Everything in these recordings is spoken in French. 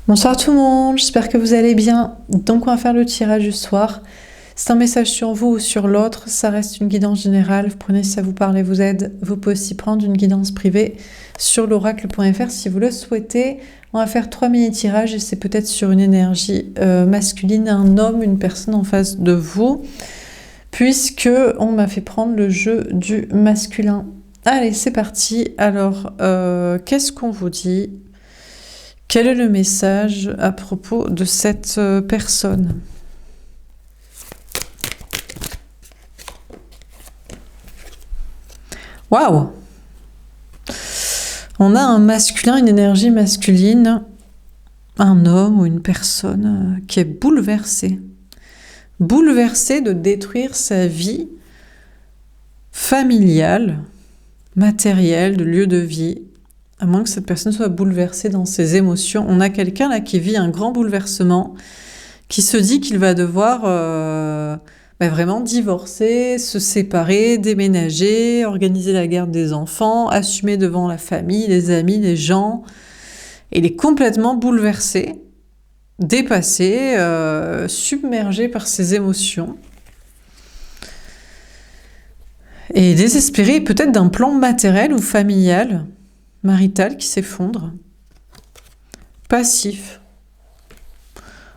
Bonsoir tout le monde, j'espère que vous allez bien. Donc on va faire le tirage du soir. C'est un message sur vous ou sur l'autre, ça reste une guidance générale. Vous prenez si ça vous parle et vous aide. Vous pouvez aussi prendre une guidance privée sur l'oracle.fr si vous le souhaitez. On va faire 3 mini-tirages et c'est peut-être sur une énergie masculine, un homme, une personne en face de vous, puisque on m'a fait prendre le jeu du masculin. Allez, c'est parti. Alors, qu'est-ce qu'on vous dit ? Quel est le message à propos de cette personne ? Waouh! On a un masculin, une énergie masculine, un homme ou une personne qui est bouleversé. Bouleversé de détruire sa vie familiale, matérielle, de lieu de vie, à moins que cette personne soit bouleversée dans ses émotions. On a quelqu'un là qui vit un grand bouleversement, qui se dit qu'il va devoir vraiment divorcer, se séparer, déménager, organiser la garde des enfants, assumer devant la famille, les amis, les gens. Et il est complètement bouleversé, dépassé, submergé par ses émotions. Et désespéré peut-être d'un plan matériel ou familial, marital qui s'effondre. Passif.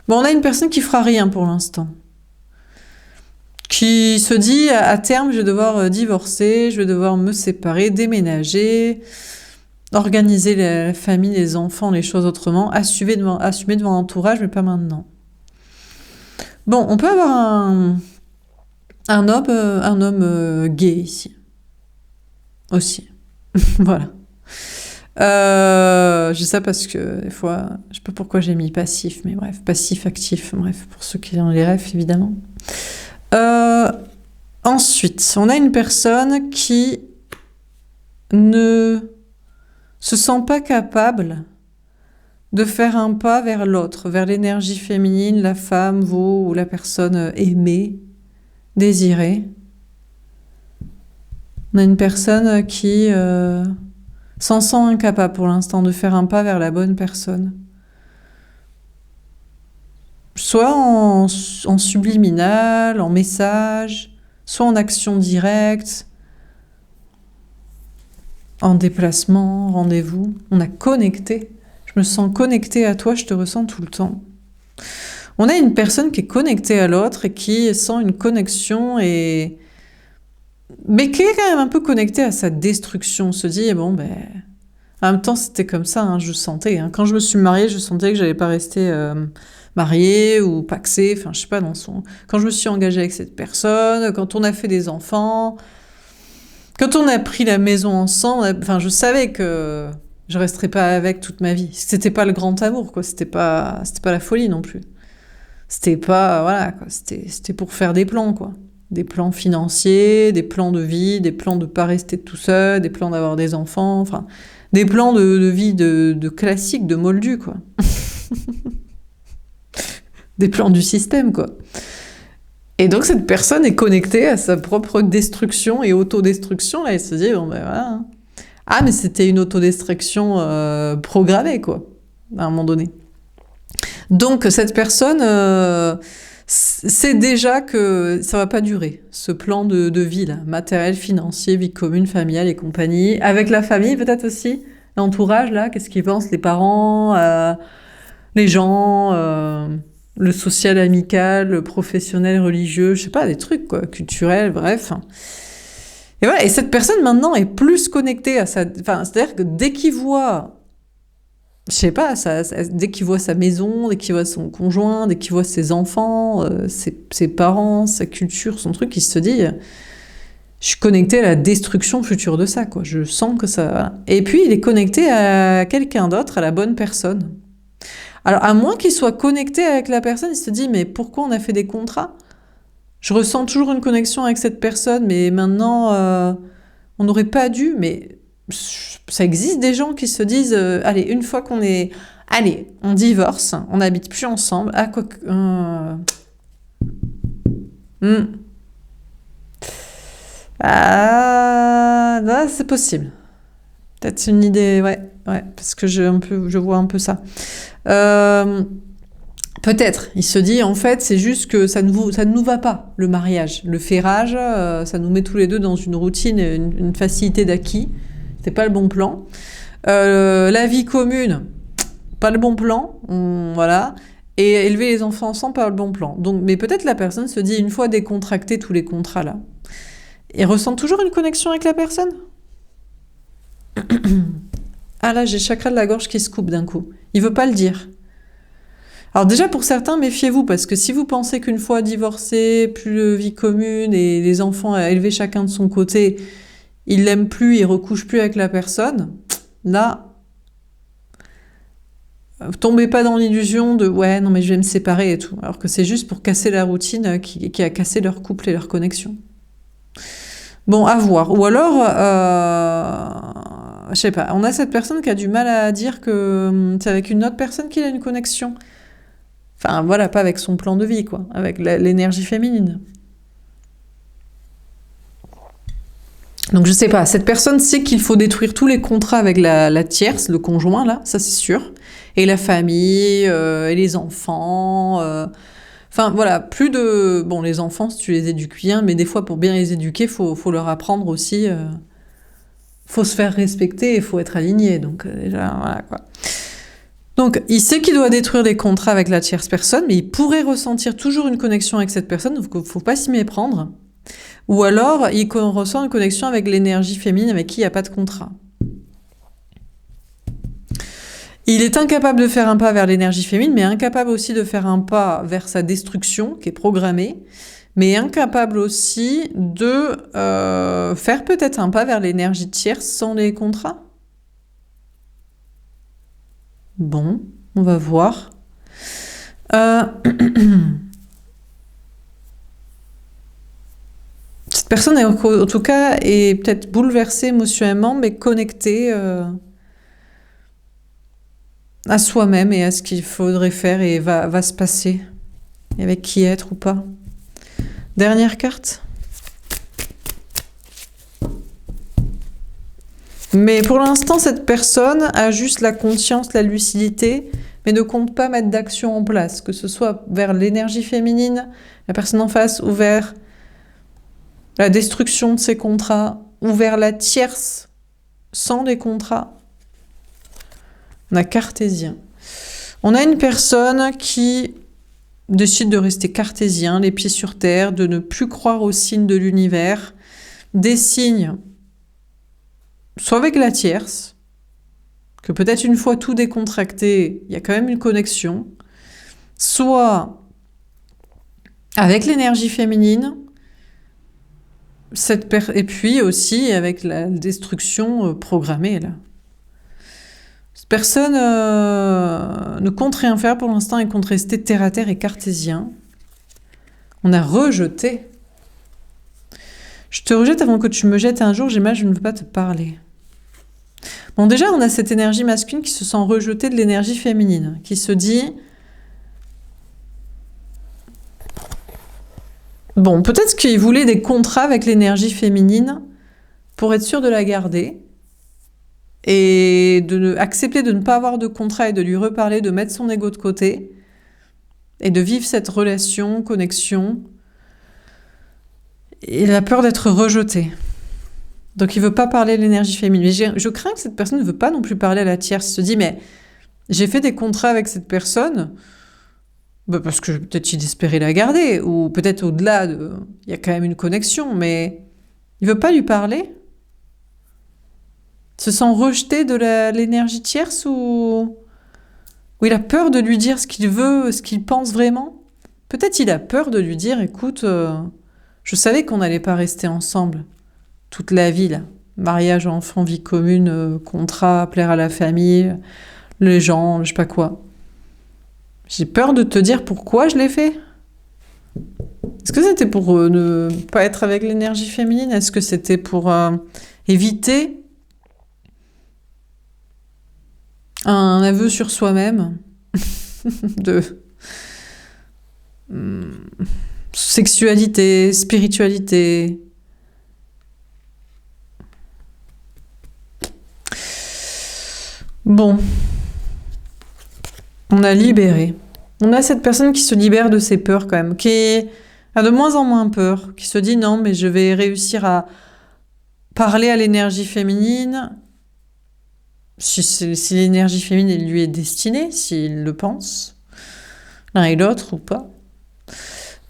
Bon, on a une personne qui fera rien pour l'instant. Qui se dit, à terme, je vais devoir divorcer, je vais devoir me séparer, déménager, organiser la famille, les enfants, les choses autrement, assumer devant l'entourage, mais pas maintenant. Bon, on peut avoir un homme gay ici. Aussi. Voilà. Je dis ça parce que des fois, je sais pas pourquoi j'ai mis passif, mais bref, passif, actif, bref, pour ceux qui ont les rêves, évidemment. Ensuite, on a une personne qui ne se sent pas capable de faire un pas vers l'autre, vers l'énergie féminine, la femme, vous, ou la personne aimée, désirée. On a une personne qui s'en sent incapable pour l'instant de faire un pas vers la bonne personne. Soit en subliminal, en message, soit en action directe, en déplacement, rendez-vous. On a connecté. Je me sens connectée à toi, je te ressens tout le temps. On a une personne qui est connectée à l'autre et qui sent une connexion mais qui est quand même un peu connectée à sa destruction. On se dit, en même temps, c'était comme ça, hein, je sentais. Hein. Quand je me suis mariée, je sentais que j'allais pas rester mariée ou paxée, enfin, je sais pas, quand je me suis engagée avec cette personne, quand on a fait des enfants, quand on a pris la maison ensemble, je savais que je resterais pas avec toute ma vie. C'était pas le grand amour, quoi. C'était pas la folie non plus. C'était pas, voilà, quoi. C'était pour faire des plans, quoi. Des plans financiers, des plans de vie, des plans de pas rester tout seul, des plans d'avoir des enfants, enfin, des plans de vie de classique, de moldu, quoi. Des plans du système, quoi. Et donc, cette personne est connectée à sa propre destruction et autodestruction, là, elle se dit, voilà. Ah, mais c'était une autodestruction programmée, quoi, à un moment donné. Donc, cette personne sait déjà que ça va pas durer, ce plan de vie, là, matériel, financier, vie commune, familiale et compagnie, avec la famille, peut-être aussi, l'entourage, là, qu'est-ce qu'ils pensent, les parents, les gens, le social, amical, le professionnel, religieux, je sais pas, des trucs, quoi, culturels, bref. Et voilà, et cette personne, maintenant, est plus connectée à sa... Enfin, c'est-à-dire que dès qu'il voit, je sais pas, dès qu'il voit sa maison, dès qu'il voit son conjoint, dès qu'il voit ses enfants, ses parents, sa culture, son truc, il se dit... Je suis connectée à la destruction future de ça, quoi. Je sens que ça... Voilà. Et puis, il est connecté à quelqu'un d'autre, à la bonne personne. Alors, à moins qu'il soit connecté avec la personne, il se dit, mais pourquoi on a fait des contrats ? Je ressens toujours une connexion avec cette personne, mais maintenant, on n'aurait pas dû. Mais ça existe des gens qui se disent, allez, une fois qu'on est... Allez, on divorce, on n'habite plus ensemble. Ah, quoi que... Ah, là, c'est possible. Peut-être une idée, ouais, parce que je vois un peu ça. Euh, Peut-être. Il se dit, en fait, c'est juste que ça ne nous va pas, le mariage. Le ferrage, ça nous met tous les deux dans une routine, une facilité d'acquis. C'est pas le bon plan. La vie commune, pas le bon plan. Voilà. Et élever les enfants ensemble, pas le bon plan. Donc, mais peut-être la personne se dit, une fois décontracté tous les contrats là, et ressent toujours une connexion avec la personne. Ah là, j'ai le chakra de la gorge qui se coupe d'un coup. Il veut pas le dire. Alors déjà, pour certains, méfiez-vous, parce que si vous pensez qu'une fois divorcé, plus de vie commune et les enfants à élever chacun de son côté, il l'aime plus, il recouche plus avec la personne, là, tombez pas dans l'illusion de ouais, non mais je vais me séparer et tout, alors que c'est juste pour casser la routine qui a cassé leur couple et leur connexion. Bon, à voir. Ou alors, je sais pas, on a cette personne qui a du mal à dire que c'est avec une autre personne qu'il a une connexion. Enfin, voilà, pas avec son plan de vie, quoi, avec l'énergie féminine. Donc, je sais pas, cette personne sait qu'il faut détruire tous les contrats avec la tierce, le conjoint, là, ça c'est sûr. Et la famille, et les enfants. Enfin, voilà, plus de... Bon, les enfants, si tu les éduques bien, mais des fois, pour bien les éduquer, faut leur apprendre aussi... faut se faire respecter et faut être aligné. Donc, déjà, voilà, quoi. Donc, il sait qu'il doit détruire les contrats avec la tierce personne, mais il pourrait ressentir toujours une connexion avec cette personne, donc il ne faut pas s'y méprendre. Ou alors, il ressent une connexion avec l'énergie féminine avec qui il n'y a pas de contrat. Il est incapable de faire un pas vers l'énergie féminine, mais incapable aussi de faire un pas vers sa destruction, qui est programmée, mais incapable aussi de faire peut-être un pas vers l'énergie tierce sans les contrats. Bon, on va voir. Cette personne, en tout cas, est peut-être bouleversée émotionnellement, mais connectée à soi-même et à ce qu'il faudrait faire et va se passer. Et avec qui être ou pas. Dernière carte. Mais pour l'instant, cette personne a juste la conscience, la lucidité, mais ne compte pas mettre d'action en place, que ce soit vers l'énergie féminine, la personne en face, ou vers la destruction de ses contrats, ou vers la tierce sans les contrats. On a cartésien. On a une personne qui décide de rester cartésien, les pieds sur terre, de ne plus croire aux signes de l'univers, des signes soit avec la tierce, que peut-être une fois tout décontracté, il y a quand même une connexion, soit avec l'énergie féminine, et puis aussi avec la destruction programmée. Là. Cette personne ne compte rien faire pour l'instant, elle compte rester terre à terre et cartésien. On a rejeté. Je te rejette avant que tu me jettes un jour, j'ai mal, je ne veux pas te parler. Bon, déjà, on a cette énergie masculine qui se sent rejetée de l'énergie féminine, qui se dit... Bon, peut-être qu'il voulait des contrats avec l'énergie féminine pour être sûr de la garder et accepter de ne pas avoir de contrat et de lui reparler, de mettre son ego de côté et de vivre cette relation, connexion. Et il a peur d'être rejeté. Donc il veut pas parler de l'énergie féminine. Mais je crains que cette personne ne veut pas non plus parler à la tierce. Il se dit, mais j'ai fait des contrats avec cette personne parce que peut-être il espérait la garder, ou peut-être au-delà, il y a quand même une connexion, mais il veut pas lui parler. Il se sent rejeté de l'énergie tierce ou il a peur de lui dire ce qu'il veut, ce qu'il pense vraiment. Peut-être il a peur de lui dire, écoute, je savais qu'on n'allait pas rester ensemble toute la vie, là. Mariage, enfant, vie commune, contrat, plaire à la famille, les gens, je sais pas quoi. J'ai peur de te dire pourquoi je l'ai fait. Est-ce que c'était pour ne pas être avec l'énergie féminine? Est-ce que c'était pour éviter un aveu sur soi-même de sexualité, spiritualité? Bon. On a libéré. On a cette personne qui se libère de ses peurs quand même, qui a de moins en moins peur, qui se dit non, mais je vais réussir à parler à l'énergie féminine, si l'énergie féminine lui est destinée, s'il le pense, l'un et l'autre ou pas.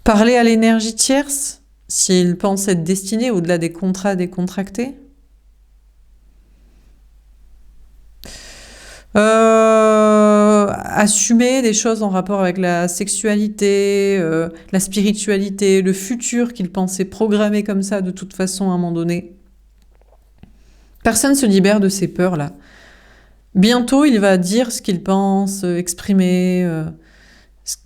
Parler à l'énergie tierce, s'il pense être destiné au-delà des contrats décontractés. Assumer des choses en rapport avec la sexualité, la spiritualité, le futur qu'il pensait programmer comme ça de toute façon à un moment donné. Personne ne se libère de ces peurs-là. Bientôt, il va dire ce qu'il pense, exprimer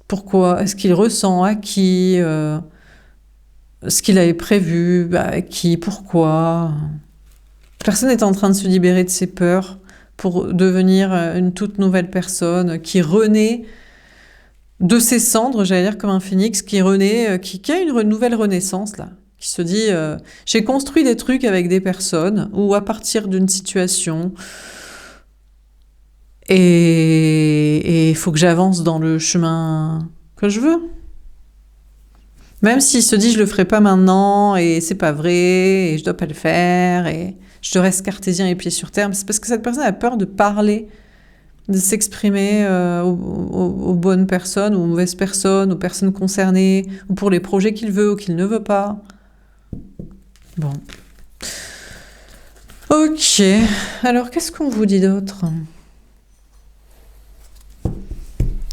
pourquoi, ce qu'il ressent, à qui, ce qu'il avait prévu, à qui, pourquoi. Personne n'est en train de se libérer de ses peurs pour devenir une toute nouvelle personne qui renaît de ses cendres, j'allais dire comme un phénix, qui renaît, qui a une nouvelle renaissance là, qui se dit j'ai construit des trucs avec des personnes ou à partir d'une situation et il faut que j'avance dans le chemin que je veux. Même s'il se dit je le ferai pas maintenant et c'est pas vrai et je dois pas le faire et je reste cartésien et pieds sur terre, c'est parce que cette personne a peur de parler, de s'exprimer aux bonnes personnes, aux mauvaises personnes, aux personnes concernées, ou pour les projets qu'il veut ou qu'il ne veut pas. Bon. Ok. Alors, qu'est-ce qu'on vous dit d'autre ?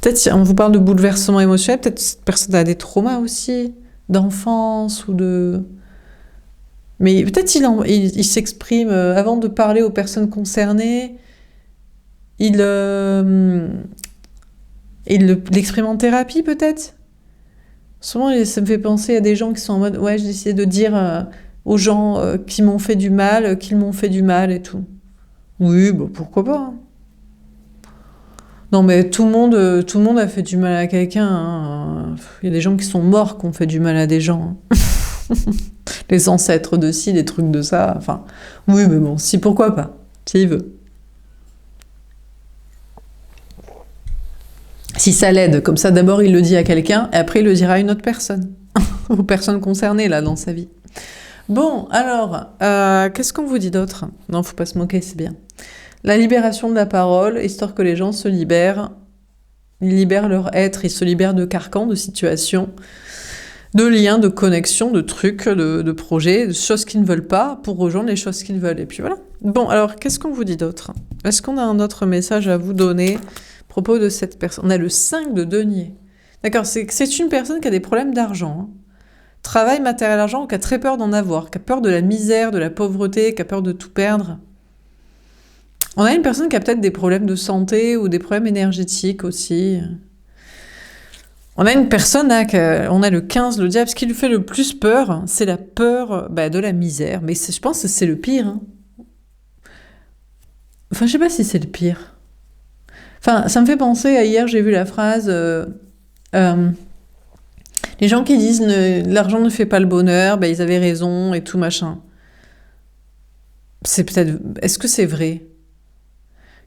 Peut-être on vous parle de bouleversement émotionnel, peut-être cette personne a des traumas aussi, d'enfance ou de... Mais peut-être il s'exprime avant de parler aux personnes concernées, il l'exprime en thérapie peut-être. Souvent ça me fait penser à des gens qui sont en mode ouais, j'ai essayé de dire aux gens qui m'ont fait du mal, qu'ils m'ont fait du mal et tout. Oui, bah pourquoi pas. Hein. Non mais tout le monde a fait du mal à quelqu'un. Hein. Il y a des gens qui sont morts qui ont fait du mal à des gens. Hein. Les ancêtres de ci, des trucs de ça. Enfin, oui, mais bon, si pourquoi pas, s'il veut. Si ça l'aide, comme ça d'abord il le dit à quelqu'un et après il le dira à une autre personne, aux personnes concernées là dans sa vie. Bon, alors, qu'est-ce qu'on vous dit d'autre ? Non, faut pas se moquer, c'est bien. La libération de la parole, histoire que les gens se libèrent, ils libèrent leur être, ils se libèrent de carcans, de situations, de liens, de connexions, de trucs, de projets, de choses qu'ils ne veulent pas pour rejoindre les choses qu'ils veulent. Et puis voilà. Bon, alors, qu'est-ce qu'on vous dit d'autre ? Est-ce qu'on a un autre message à vous donner à propos de cette personne ? On a le 5 de denier. D'accord, c'est une personne qui a des problèmes d'argent. Hein. Travail, matériel, argent, qui a très peur d'en avoir, qui a peur de la misère, de la pauvreté, qui a peur de tout perdre. On a une personne qui a peut-être des problèmes de santé ou des problèmes énergétiques aussi. On a une personne là, on a le 15, le diable, ce qui lui fait le plus peur, c'est la peur de la misère. Mais je pense que c'est le pire. Hein. Enfin, je sais pas si c'est le pire. Enfin, ça me fait penser à hier, j'ai vu la phrase les gens qui disent l'argent ne fait pas le bonheur, ils avaient raison et tout machin. C'est peut-être. Est-ce que c'est vrai ?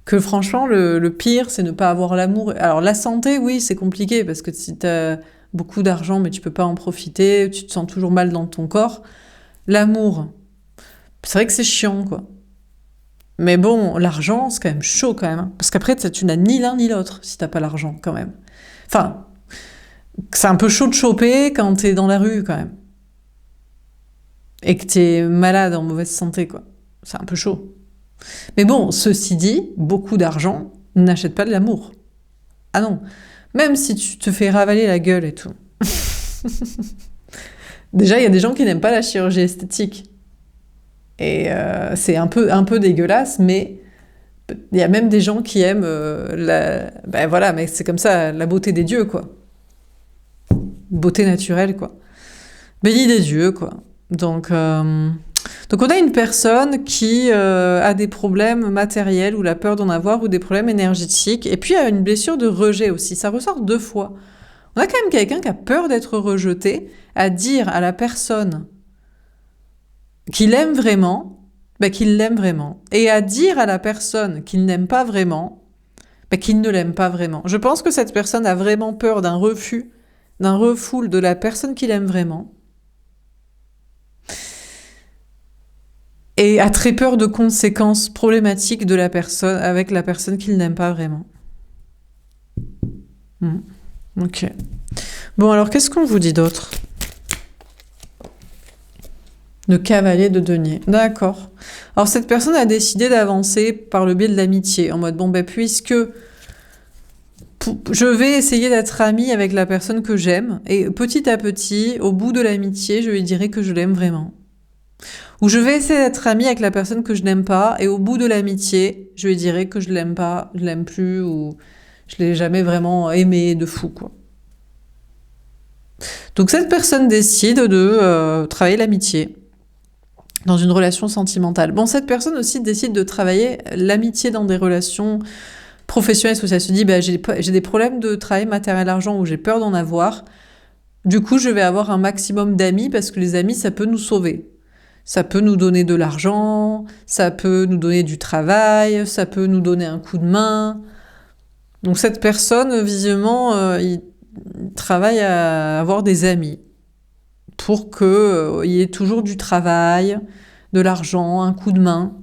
Que franchement, le pire, c'est ne pas avoir l'amour. Alors la santé, oui, c'est compliqué parce que si t'as beaucoup d'argent mais tu peux pas en profiter, tu te sens toujours mal dans ton corps. L'amour, c'est vrai que c'est chiant, quoi. Mais bon, l'argent, c'est quand même chaud, quand même. Hein. Parce qu'après, tu n'as ni l'un ni l'autre si t'as pas l'argent, quand même. Enfin, c'est un peu chaud de choper quand t'es dans la rue, quand même. Et que t'es malade, en mauvaise santé, quoi. C'est un peu chaud. Mais bon, ceci dit, beaucoup d'argent n'achète pas de l'amour. Ah non, même si tu te fais ravaler la gueule et tout. Déjà, il y a des gens qui n'aiment pas la chirurgie esthétique. Et c'est un peu dégueulasse, mais il y a même des gens qui aiment voilà, mais c'est comme ça, la beauté des dieux, quoi. Beauté naturelle, quoi. Béni des dieux, quoi. Donc on a une personne qui a des problèmes matériels ou la peur d'en avoir ou des problèmes énergétiques et puis a une blessure de rejet aussi. Ça ressort 2 fois. On a quand même quelqu'un qui a peur d'être rejeté, à dire à la personne qu'il aime vraiment, qu'il l'aime vraiment, et à dire à la personne qu'il n'aime pas vraiment, mais qu'il ne l'aime pas vraiment. Je pense que cette personne a vraiment peur d'un refus, d'un refoul de la personne qu'il aime vraiment, et a très peur de conséquences problématiques de la personne avec la personne qu'il n'aime pas vraiment. Ok. Bon, alors qu'est-ce qu'on vous dit d'autre? Le cavalier de denier. D'accord. Alors cette personne a décidé d'avancer par le biais de l'amitié, en mode, bon, ben puisque je vais essayer d'être amie avec la personne que j'aime, et petit à petit, au bout de l'amitié, je lui dirai que je l'aime vraiment. Ou je vais essayer d'être amie avec la personne que je n'aime pas, et au bout de l'amitié, je lui dirai que je l'aime pas, je l'aime plus, ou je l'ai jamais vraiment aimé de fou, quoi. Donc cette personne décide de travailler l'amitié dans une relation sentimentale. Bon, cette personne aussi décide de travailler l'amitié dans des relations professionnelles, où elle se dit, bah, j'ai des problèmes de travail matériel argent, où j'ai peur d'en avoir. Du coup, je vais avoir un maximum d'amis, parce que les amis, ça peut nous sauver. Ça peut nous donner de l'argent, ça peut nous donner du travail, ça peut nous donner un coup de main. Donc cette personne, visiblement, il travaille à avoir des amis pour qu'il y ait toujours du travail, de l'argent, un coup de main,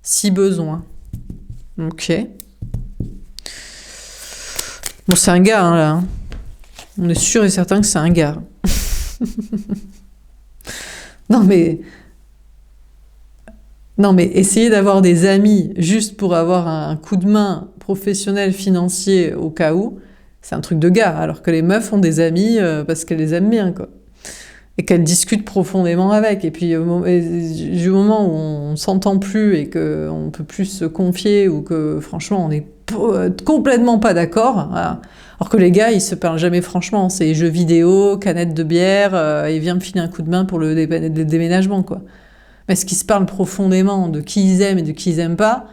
si besoin. Ok. Bon, c'est un gars, hein, là. Hein. On est sûr et certain que c'est un gars. Non, mais essayer d'avoir des amis juste pour avoir un coup de main professionnel, financier, au cas où, c'est un truc de gars. Alors que les meufs ont des amis parce qu'elles les aiment bien, quoi. Et qu'elles discutent profondément avec. Et puis, du moment où on s'entend plus et qu'on peut plus se confier, ou que, franchement, on n'est complètement pas d'accord, voilà. Alors que les gars, ils se parlent jamais franchement. C'est jeux vidéo, canettes de bière, et viens me filer un coup de main pour le déménagement, quoi. Mais est-ce qu'ils se parlent profondément de qui ils aiment et de qui ils aiment pas,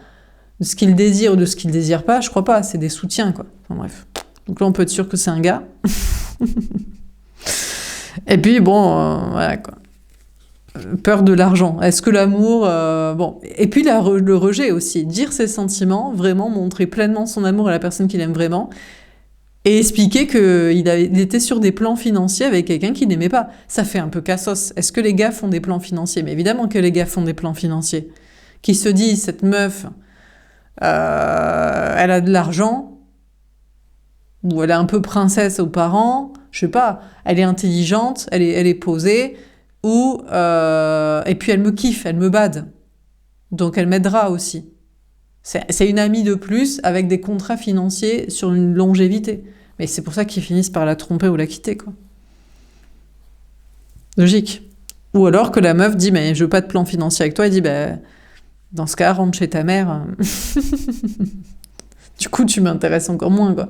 de ce qu'ils désirent ou de ce qu'ils désirent pas? Je crois pas, c'est des soutiens, quoi. Enfin bref. Donc là, on peut être sûr que c'est un gars. Et puis, bon, voilà, quoi. Peur de l'argent. Est-ce que l'amour... bon. Et puis, le rejet aussi. Dire ses sentiments, vraiment montrer pleinement son amour à la personne qu'il aime vraiment, et expliquer qu'il était sur des plans financiers avec quelqu'un qu'il n'aimait pas. Ça fait un peu cassos. Est-ce que les gars font des plans financiers? Mais évidemment que les gars font des plans financiers. Qui se disent, cette meuf, elle a de l'argent, ou elle est un peu princesse aux parents, je sais pas, elle est intelligente, elle est posée, ou et puis elle me kiffe, elle me bade. Donc elle m'aidera aussi. C'est une amie de plus avec des contrats financiers sur une longévité. Mais c'est pour ça qu'ils finissent par la tromper ou la quitter, quoi. Logique. Ou alors que la meuf dit, mais je veux pas de plan financier avec toi, elle dit, bah, dans ce cas, rentre chez ta mère. Du coup, tu m'intéresses encore moins, quoi.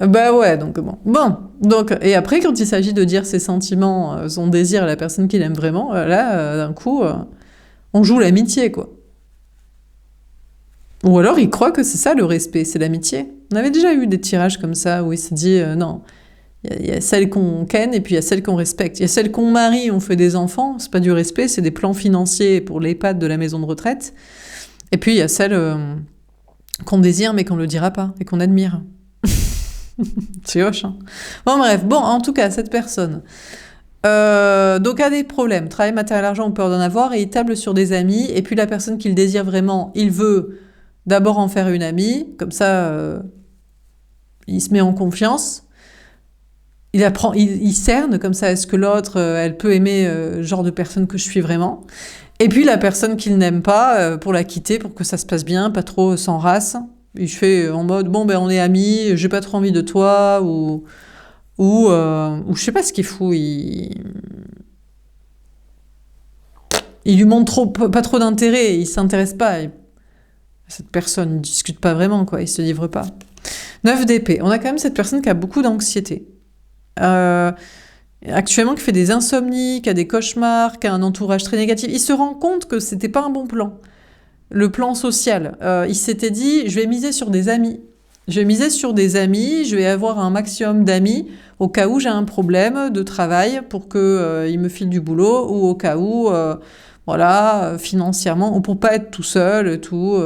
Bah ouais, donc bon. Bon, donc, et après, quand il s'agit de dire ses sentiments, son désir à la personne qu'il aime vraiment, là, d'un coup, on joue l'amitié, quoi. Ou alors il croit que c'est ça le respect, c'est l'amitié. On avait déjà eu des tirages comme ça où il s'est dit non, il y a celles qu'on ken et puis il y a celles qu'on respecte. Il y a celles qu'on marie, on fait des enfants, c'est pas du respect, c'est des plans financiers pour l'EHPAD de la maison de retraite. Et puis il y a celles qu'on désire mais qu'on ne le dira pas et qu'on admire. C'est hoche, hein. Bon bref, bon en tout cas cette personne donc a des problèmes, travail, matériel, argent ou peur d'en avoir, et il table sur des amis, et puis la personne qu'il désire vraiment, il veut d'abord en faire une amie, comme ça il se met en confiance, il cerne comme ça, est-ce que l'autre elle peut aimer le genre de personne que je suis vraiment, et puis la personne qu'il n'aime pas, pour la quitter, pour que ça se passe bien, pas trop sans race, il fait en mode bon ben on est amis, j'ai pas trop envie de toi, ou je sais pas ce qu'il fout, il lui montre pas trop d'intérêt, il s'intéresse pas, cette personne ne discute pas vraiment, quoi, il se livre pas. 9 d'épée, on a quand même cette personne qui a beaucoup d'anxiété. Actuellement, qui fait des insomnies, qui a des cauchemars, qui a un entourage très négatif. Il se rend compte que c'était pas un bon plan. Le plan social. Il s'était dit, je vais miser sur des amis. Je vais miser sur des amis, je vais avoir un maximum d'amis au cas où j'ai un problème de travail pour qu'ils me filent du boulot, ou au cas où... voilà, financièrement, ou pour pas être tout seul, tout.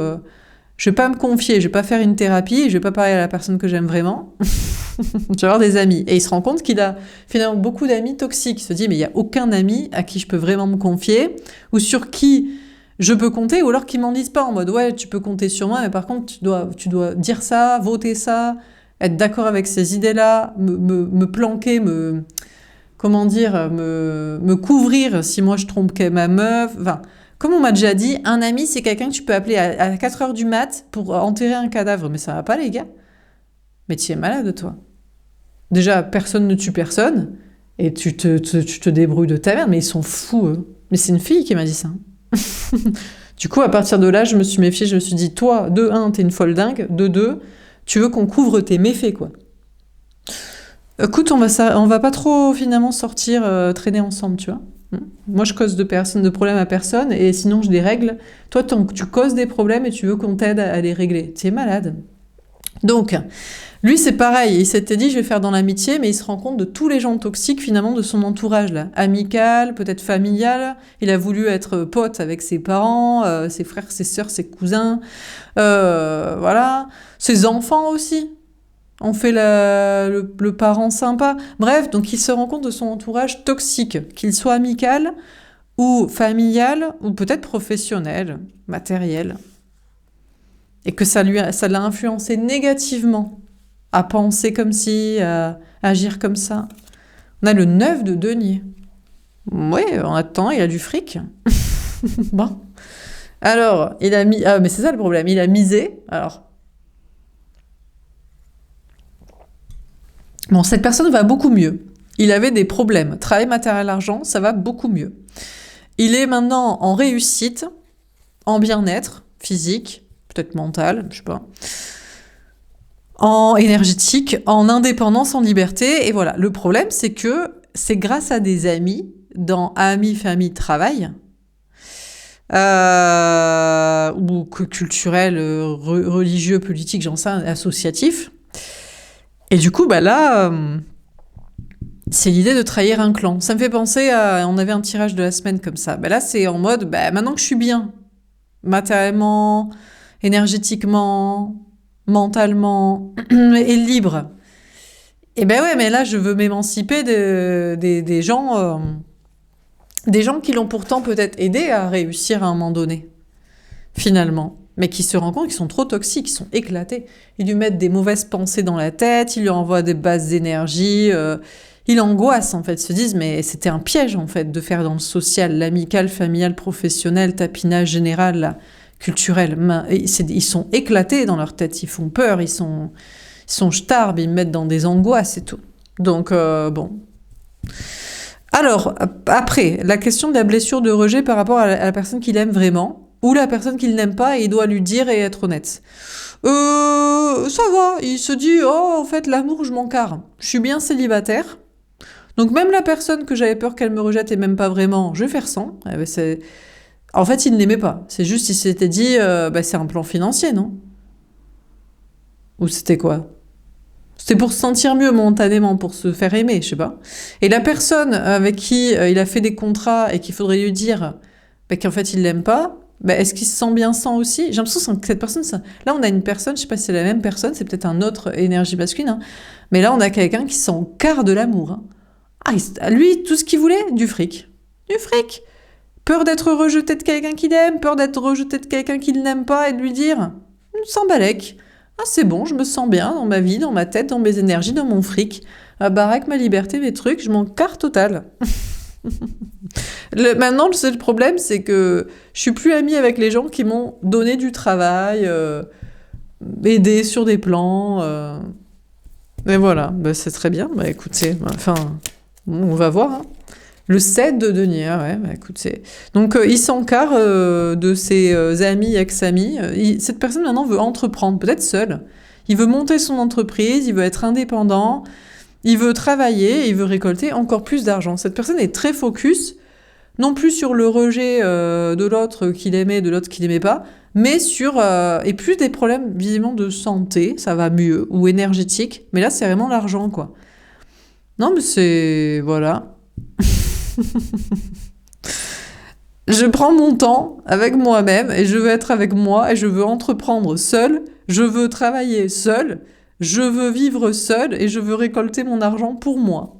Je vais pas me confier, je vais pas faire une thérapie, je vais pas parler à la personne que j'aime vraiment. Je vais avoir des amis. Et il se rend compte qu'il a finalement beaucoup d'amis toxiques. Il se dit, mais il n'y a aucun ami à qui je peux vraiment me confier, ou sur qui je peux compter, ou alors qu'ils m'en disent pas en mode, ouais, tu peux compter sur moi, mais par contre, tu dois dire ça, voter ça, être d'accord avec ces idées-là, me planquer, comment dire, me couvrir si moi je trompe ma meuf. Enfin, comme on m'a déjà dit, un ami, c'est quelqu'un que tu peux appeler à 4 heures du mat pour enterrer un cadavre. Mais ça va pas, les gars. Mais tu es malade, toi. Déjà, personne ne tue personne, et tu te débrouilles de ta merde, mais ils sont fous, eux. Mais c'est une fille qui m'a dit ça. Du coup, à partir de là, je me suis méfiée, je me suis dit, toi, de 1, t'es une folle dingue, de 2, tu veux qu'on couvre tes méfaits, quoi. Écoute, on va pas trop, finalement, sortir, traîner ensemble, tu vois. Moi, je cause de problèmes à personne, et sinon, je les règle. Toi, tu causes des problèmes et tu veux qu'on t'aide à les régler. T'es malade. Donc, lui, c'est pareil. Il s'était dit, je vais faire dans l'amitié, mais il se rend compte de tous les gens toxiques, finalement, de son entourage, là. Amical, peut-être familial. Il a voulu être pote avec ses parents, ses frères, ses sœurs, ses cousins. Voilà. Ses enfants aussi. On fait le parent sympa. Bref, donc il se rend compte de son entourage toxique, qu'il soit amical ou familial, ou peut-être professionnel, matériel. Et que ça l'a influencé négativement à penser comme si, à agir comme ça. On a le 9 de denier. Oui, en attendant, il a du fric. Bon. Alors, il a mis... Ah, mais c'est ça le problème. Il a misé. Alors... Bon, cette personne va beaucoup mieux. Il avait des problèmes. Travail, matériel, argent, ça va beaucoup mieux. Il est maintenant en réussite, en bien-être physique, peut-être mental, je sais pas, en énergétique, en indépendance, en liberté. Et voilà. Le problème, c'est que c'est grâce à des amis, dans amis, famille, travail, ou culturel, religieux, politique, j'en sais, associatif. Et du coup, bah là, c'est l'idée de trahir un clan. Ça me fait penser à... On avait un tirage de la semaine comme ça. Bah là, c'est en mode, bah, maintenant que je suis bien, matériellement, énergétiquement, mentalement, et libre, et ben ouais, mais là, je veux m'émanciper des gens qui l'ont pourtant peut-être aidé à réussir à un moment donné, finalement. Mais qui se rendent compte qu'ils sont trop toxiques, ils sont éclatés. Ils lui mettent des mauvaises pensées dans la tête, ils lui envoient des bases d'énergie, il angoisse en fait, ils se disent mais c'était un piège en fait de faire dans le social, l'amical, familial, professionnel, tapinage général, là, culturel. Ils sont éclatés dans leur tête, ils font peur, ils sont starbes, ils me mettent dans des angoisses et tout. Donc bon. Alors, après, la question de la blessure de rejet par rapport à la personne qu'il aime vraiment, ou la personne qu'il n'aime pas et il doit lui dire et être honnête. Ça va, il se dit, oh, en fait, l'amour, je m'en carre. Je suis bien célibataire. Donc même la personne que j'avais peur qu'elle me rejette et même pas vraiment, je vais faire sans. Eh ben, en fait, il ne l'aimait pas. C'est juste, il s'était dit, bah, c'est un plan financier, non? Ou c'était quoi? C'était pour se sentir mieux momentanément, pour se faire aimer, je sais pas. Et la personne avec qui il a fait des contrats et qu'il faudrait lui dire bah, qu'en fait il l'aime pas, bah, est-ce qu'il se sent bien sans aussi? J'ai l'impression que cette personne, là on a une personne, je sais pas si c'est la même personne, c'est peut-être un autre énergie masculine, hein, mais là on a quelqu'un qui s'en carre de l'amour. Hein. Ah, lui, tout ce qu'il voulait, du fric. Du fric. Peur d'être rejeté de quelqu'un qu'il aime, peur d'être rejeté de quelqu'un qu'il n'aime pas et de lui dire sans balèque. Ah, c'est bon, je me sens bien dans ma vie, dans ma tête, dans mes énergies, dans mon fric. Ma baraque, ma liberté, mes trucs, je m'en carre total. Maintenant, le seul problème, c'est que je suis plus amie avec les gens qui m'ont donné du travail, aidé sur des plans. Et voilà, bah, c'est très bien. Bah, écoutez, enfin, on va voir. Hein. Le 7 de denier, ouais, bah, écoutez. Donc, il s'encarre de ses amis, ex-amis. Cette personne, maintenant, veut entreprendre, peut-être seule. Il veut monter son entreprise, il veut être indépendant, il veut travailler, il veut récolter encore plus d'argent. Cette personne est très focus, non plus sur le rejet de l'autre qu'il aimait, de l'autre qu'il n'aimait pas, mais sur... et plus des problèmes, visiblement, de santé, ça va mieux, ou énergétique. Mais là, c'est vraiment l'argent, quoi. Non, mais c'est... Voilà. Je prends mon temps avec moi-même et je veux être avec moi et je veux entreprendre seul, je veux travailler seul, je veux vivre seul et je veux récolter mon argent pour moi.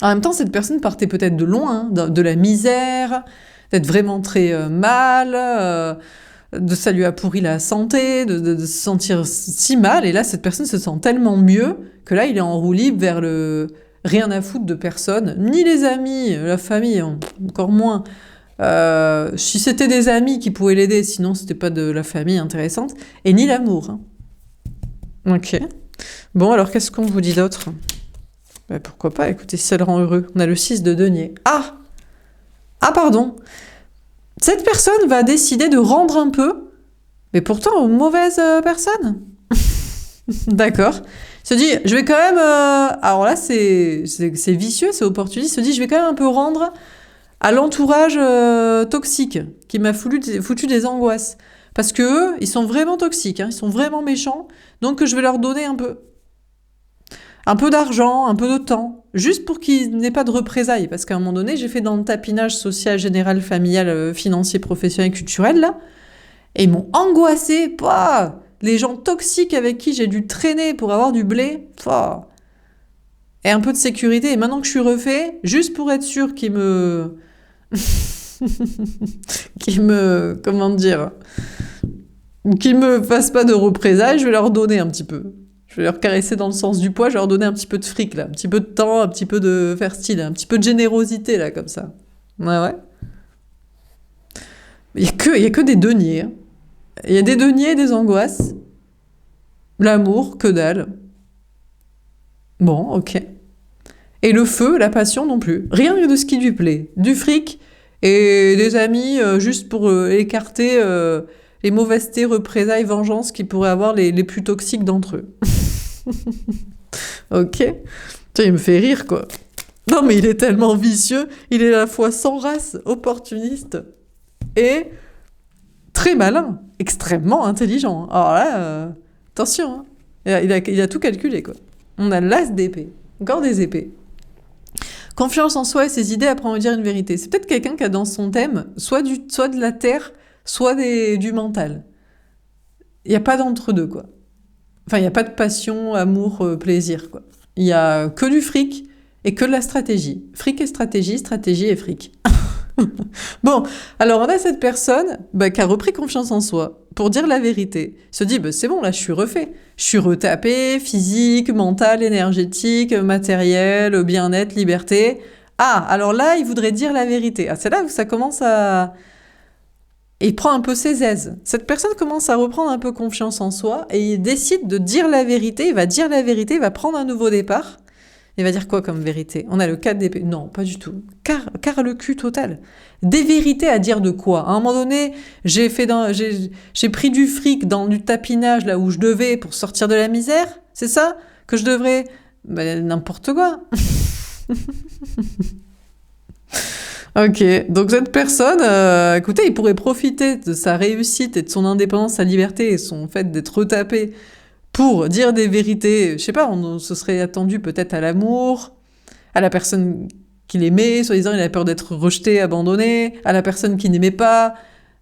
En même temps, cette personne partait peut-être de loin, hein, de la misère, d'être vraiment très mal, ça lui a pourri la santé, de se sentir si mal. Et là, cette personne se sent tellement mieux que là, il est en roue libre vers le rien à foutre de personne, ni les amis, la famille, encore moins. Si c'était des amis qui pouvaient l'aider, sinon c'était pas de la famille intéressante, et ni l'amour. Hein. Ok. Bon, alors qu'est-ce qu'on vous dit d'autre? Ben, pourquoi pas, écoutez, si ça le rend heureux. On a le 6 de denier. Ah! Ah, pardon! Cette personne va décider de rendre un peu, mais pourtant aux mauvaises personnes. D'accord. Il se dit, je vais quand même... alors là, c'est vicieux, c'est opportuniste. Il se dit, je vais quand même un peu rendre à l'entourage toxique qui m'a foutu des angoisses. Parce que eux, ils sont vraiment toxiques, hein, ils sont vraiment méchants, donc je vais leur donner un peu. Un peu d'argent, un peu de temps, juste pour qu'ils n'aient pas de représailles. Parce qu'à un moment donné, j'ai fait dans le tapinage social, général, familial, financier, professionnel, culturel, là, et ils m'ont angoissé. Pouah, les gens toxiques avec qui j'ai dû traîner pour avoir du blé, pouah, et un peu de sécurité. Et maintenant que je suis refait, juste pour être sûr qu'ils me... comment dire, qu'ils me fassent pas de représailles, je vais leur donner un petit peu. Je vais leur caresser dans le sens du poids, je vais leur donner un petit peu de fric, là, un petit peu de temps, un petit peu de faire style, un petit peu de générosité, là, comme ça. Ouais, ouais. Il y a que des deniers. Hein. Il y a des deniers et des angoisses. L'amour, que dalle. Bon, ok. Et le feu, la passion non plus. Rien que de ce qui lui plaît. Du fric et des amis juste pour écarter les mauvaisetés, représailles, vengeances qui pourraient avoir les plus toxiques d'entre eux. Ok. Tiens, il me fait rire, quoi. Non, mais il est tellement vicieux. Il est à la fois sans race, opportuniste et très malin. Extrêmement intelligent. Alors là, attention. Hein. Il a tout calculé, quoi. On a l'as d'épée. Encore des épées. Confiance en soi et ses idées apprend à dire une vérité. C'est peut-être quelqu'un qui a dans son thème soit de la terre, soit du mental. Il n'y a pas d'entre-deux, quoi. Enfin, il n'y a pas de passion, amour, plaisir, quoi. Il y a que du fric et que de la stratégie. Fric et stratégie, stratégie et fric. Bon, alors on a cette personne qui a repris confiance en soi pour dire la vérité. Il se dit, c'est bon, là, je suis refait. Je suis retapé, physique, mental, énergétique, matériel, bien-être, liberté. Ah, alors là, il voudrait dire la vérité. Ah, c'est là où ça commence à... Et il prend un peu ses aises. Cette personne commence à reprendre un peu confiance en soi et il décide de dire la vérité. Il va dire la vérité, il va prendre un nouveau départ. Il va dire quoi comme vérité? On a le 4 d'épée. Non, pas du tout. Car le cul total. Des vérités à dire de quoi? À un moment donné, j'ai pris du fric dans du tapinage là où je devais pour sortir de la misère? C'est ça que je devrais? N'importe quoi. Ok, donc cette personne, écoutez, il pourrait profiter de sa réussite et de son indépendance, sa liberté et son fait d'être retapé pour dire des vérités. Je sais pas, on se serait attendu peut-être à l'amour, à la personne qu'il aimait, soi-disant il a peur d'être rejeté, abandonné, à la personne qu'il n'aimait pas,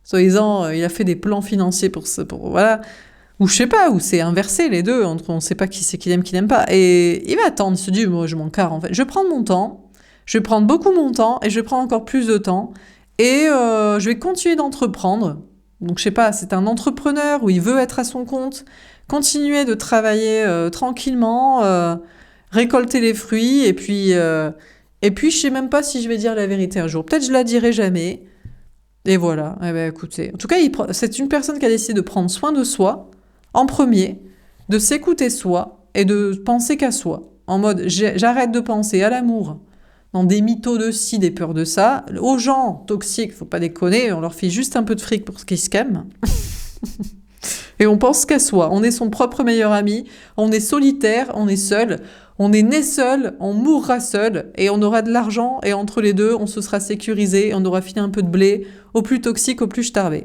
soi-disant il a fait des plans financiers pour voilà. Ou je sais pas, ou c'est inversé les deux, entre on sait pas qui c'est qu'il aime, qui n'aime pas. Et il va attendre, il se dit, moi je m'en carre en fait. Je vais prendre mon temps, je vais prendre beaucoup mon temps, et je vais prendre encore plus de temps, et je vais continuer d'entreprendre. Donc je sais pas, c'est un entrepreneur où il veut être à son compte, continuer de travailler tranquillement, récolter les fruits, et puis je sais même pas si je vais dire la vérité un jour. Peut-être je la dirai jamais. Et voilà. Eh ben écoutez, en tout cas, c'est une personne qui a décidé de prendre soin de soi en premier, de s'écouter soi et de penser qu'à soi. En mode, j'arrête de penser à l'amour, dans des mythos de ci, des peurs de ça. Aux gens toxiques, faut pas déconner, on leur fait juste un peu de fric pour qu'ils se calment. Et on pense qu'à soi. On est son propre meilleur ami, on est solitaire, on est seul, on est né seul, on mourra seul, et on aura de l'argent, et entre les deux, on se sera sécurisé, on aura filé un peu de blé, au plus toxique, au plus starbé.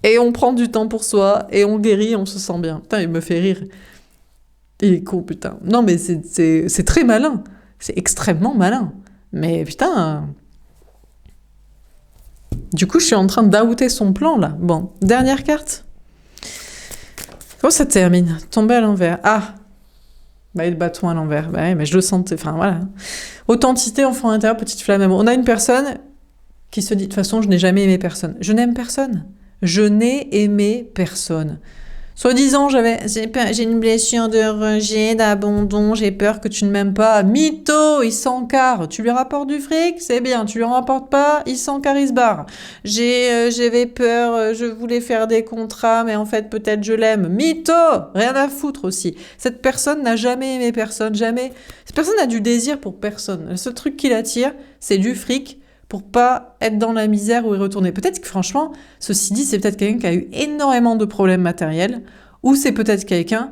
et on prend du temps pour soi, et on guérit, on se sent bien. Putain, il me fait rire. Il est con, putain. Non, mais c'est très malin. C'est extrêmement malin. Mais putain, Du coup, je suis en train d'outer son plan, là. Bon, dernière carte. Comment ça termine? Tomber à l'envers. Ah, bah, le bâton à l'envers. Bah ouais, mais je le sentais. Enfin, voilà. Authenticité, enfant intérieur, petite flamme d'amour. On a une personne qui se dit, de toute façon, je n'ai jamais aimé personne. Je n'aime personne. Je n'ai aimé personne. Soi-disant, j'ai une blessure de rejet, d'abandon, j'ai peur que tu ne m'aimes pas. Mytho, il s'encarre. Tu lui rapportes du fric, c'est bien. Tu lui en rapportes pas, il s'encarre, il se barre. J'avais peur, je voulais faire des contrats, mais en fait, peut-être je l'aime. Mytho, rien à foutre aussi. Cette personne n'a jamais aimé personne, jamais. Cette personne a du désir pour personne. Le seul truc qui l'attire, c'est du fric pour pas être dans la misère ou y retourner. Peut-être que franchement, ceci dit, c'est peut-être quelqu'un qui a eu énormément de problèmes matériels, ou c'est peut-être quelqu'un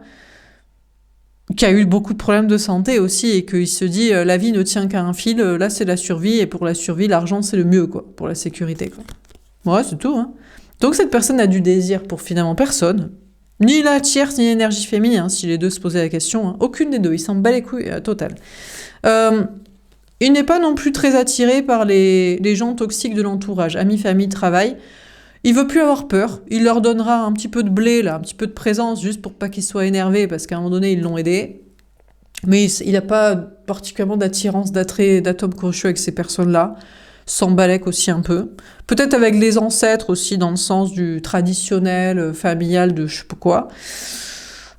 qui a eu beaucoup de problèmes de santé aussi, et qu'il se dit, la vie ne tient qu'à un fil, là c'est la survie, et pour la survie, l'argent c'est le mieux, quoi, pour la sécurité, quoi. Ouais, c'est tout, hein. Donc cette personne a du désir pour finalement personne, ni la tierce, ni l'énergie féminine, hein, si les deux se posaient la question, hein. Aucune des deux, il s'en bat les couilles, total. Il n'est pas non plus très attiré par les gens toxiques de l'entourage, amis, famille, travail. Il veut plus avoir peur. Il leur donnera un petit peu de blé, là, un petit peu de présence, juste pour pas qu'ils soient énervés, parce qu'à un moment donné, ils l'ont aidé. Mais il n'a pas particulièrement d'attirance, d'attrait, d'atome crochu avec ces personnes-là. S'en balèque aussi un peu. Peut-être avec les ancêtres aussi, dans le sens du traditionnel, familial, de je sais pas quoi.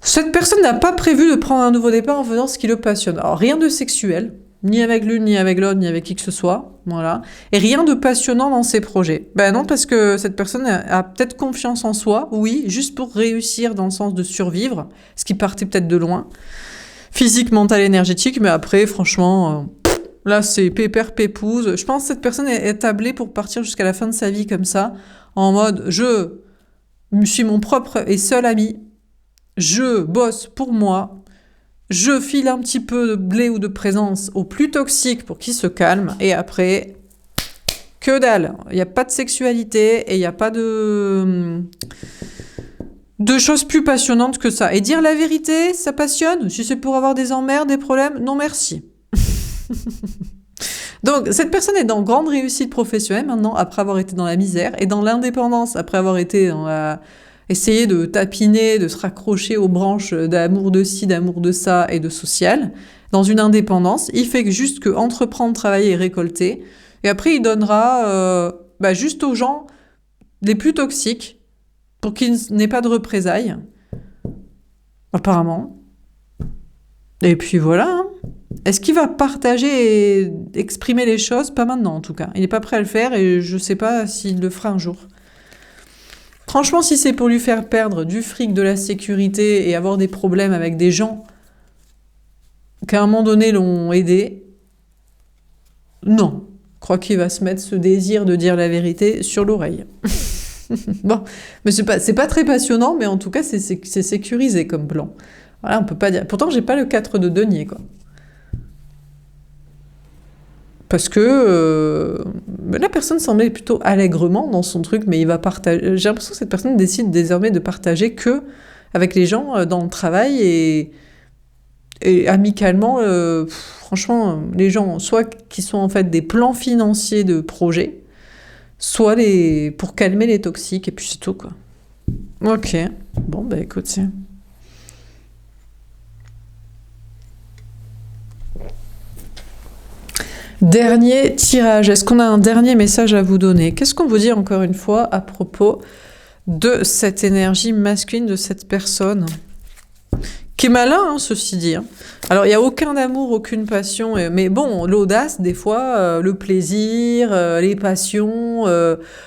Cette personne n'a pas prévu de prendre un nouveau départ en faisant ce qui le passionne. Alors, rien de sexuel. Ni avec l'une, ni avec l'autre, ni avec qui que ce soit, voilà. Et rien de passionnant dans ses projets. Ben non, parce que cette personne a peut-être confiance en soi, oui, juste pour réussir dans le sens de survivre, ce qui partait peut-être de loin. Physique, mental, énergétique, mais après, franchement, là, c'est pépère, pépouze. Je pense que cette personne est tablée pour partir jusqu'à la fin de sa vie comme ça, en mode, je suis mon propre et seul ami, je bosse pour moi, je file un petit peu de blé ou de présence au plus toxique pour qu'il se calme, et après, que dalle. Il n'y a pas de sexualité et il n'y a pas de choses plus passionnantes que ça. Et dire la vérité, ça passionne. Si c'est pour avoir des emmerdes, des problèmes, non merci. Donc, cette personne est dans grande réussite professionnelle maintenant, après avoir été dans la misère, et dans l'indépendance, après avoir été dans la... essayer de tapiner, de se raccrocher aux branches d'amour de ci, d'amour de ça et de social, dans une indépendance. Il fait juste que entreprendre, travailler et récolter. Et après, il donnera juste aux gens les plus toxiques pour qu'ils n'aient pas de représailles, apparemment. Et puis voilà. Hein. Est-ce qu'il va partager et exprimer les choses? Pas maintenant, en tout cas. Il n'est pas prêt à le faire et je ne sais pas s'il le fera un jour. Franchement, si c'est pour lui faire perdre du fric, de la sécurité et avoir des problèmes avec des gens qu'à un moment donné l'ont aidé, non. Je crois qu'il va se mettre ce désir de dire la vérité sur l'oreille. Bon, mais c'est pas très passionnant, mais en tout cas, c'est sécurisé comme plan. Voilà, on peut pas dire. Pourtant, j'ai pas le 4 de denier, quoi. Parce que la personne semblait plutôt allègrement dans son truc, mais il va partager. J'ai l'impression que cette personne décide désormais de partager que avec les gens dans le travail et amicalement. Franchement, les gens, soit qui sont en fait des plans financiers de projet, soit pour calmer les toxiques, et puis c'est tout, quoi. Ok. Bon, bah écoute, tiens. Dernier tirage. Est-ce qu'on a un dernier message à vous donner? Qu'est-ce qu'on vous dit encore une fois à propos de cette énergie masculine de cette personne? Qui est malin, hein, ceci dit. Hein. Alors, il n'y a aucun amour, aucune passion. Mais bon, l'audace, des fois, le plaisir, les passions,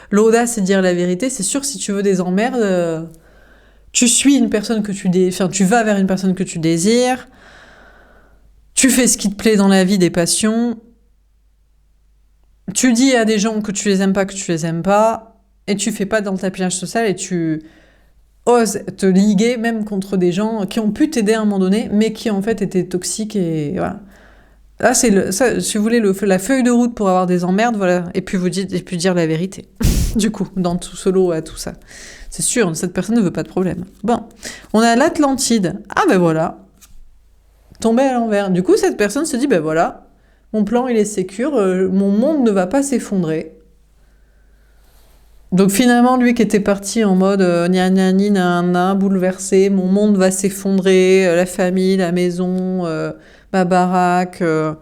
l'audace, c'est dire la vérité. C'est sûr, si tu veux des emmerdes, tu suis une personne que tu vas vers une personne que tu désires. Tu fais ce qui te plaît dans la vie, des passions. Tu dis à des gens que tu les aimes pas, et tu fais pas dans le tapissage social, et tu oses te liguer même contre des gens qui ont pu t'aider à un moment donné, mais qui en fait étaient toxiques, et voilà. Là, ça, si vous voulez, la feuille de route pour avoir des emmerdes, voilà, et puis dire la vérité. Du coup, dans tout ce lot à tout ça. C'est sûr, cette personne ne veut pas de problème. Bon, on a l'Atlantide. Ah ben voilà, tombé à l'envers. Du coup, cette personne se dit, ben voilà, mon plan, il est sécure, mon monde ne va pas s'effondrer. Donc finalement, lui qui était parti en mode gna gna ni na na, bouleversé, mon monde va s'effondrer, la famille, la maison, ma baraque, je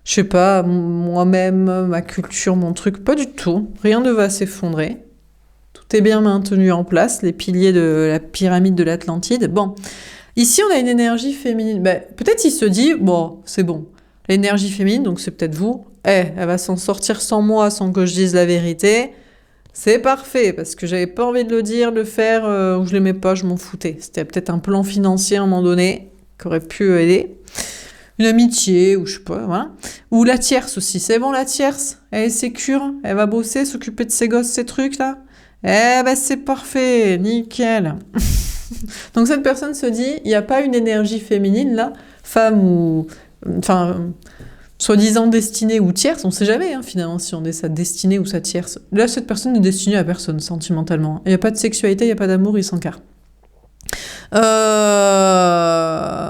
sais pas, moi-même, ma culture, mon truc, pas du tout. Rien ne va s'effondrer. Tout est bien maintenu en place, les piliers de la pyramide de l'Atlantide. Bon, ici on a une énergie féminine. Ben, peut-être il se dit, bon, c'est bon. L'énergie féminine, donc c'est peut-être vous, elle va s'en sortir sans moi, sans que je dise la vérité. C'est parfait, parce que j'avais pas envie de le dire, de le faire, ou je l'aimais pas, je m'en foutais. C'était peut-être un plan financier à un moment donné, qui aurait pu aider. Une amitié, ou je sais pas, voilà. Ou la tierce aussi, c'est bon la tierce, elle est sécure, elle va bosser, s'occuper de ses gosses, ces trucs-là. Eh ben c'est parfait, nickel. Donc cette personne se dit, il n'y a pas une énergie féminine là, femme ou... Enfin, soi-disant destinée ou tierce, on sait jamais hein, finalement si on est sa destinée ou sa tierce. Là, cette personne n'est destinée à personne sentimentalement. Il n'y a pas de sexualité, il n'y a pas d'amour, il s'encarre.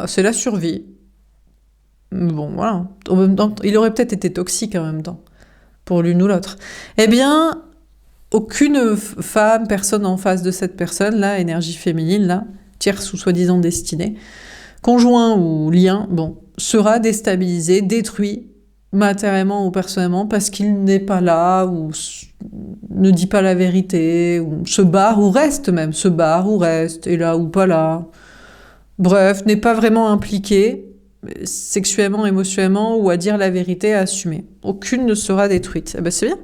C'est la survie. Bon, voilà. En même temps, il aurait peut-être été toxique en même temps, pour l'une ou l'autre. Eh bien, aucune femme, personne en face de cette personne-là, énergie féminine, là, tierce ou soi-disant destinée, conjoint ou lien, bon, sera déstabilisé, détruit, matériellement ou personnellement, parce qu'il n'est pas là, ou ne dit pas la vérité, ou se barre, ou reste même, se barre, ou reste, est là ou pas là. Bref, n'est pas vraiment impliqué, sexuellement, émotionnellement, ou à dire la vérité, à assumer. Aucune ne sera détruite. Eh ben c'est bien.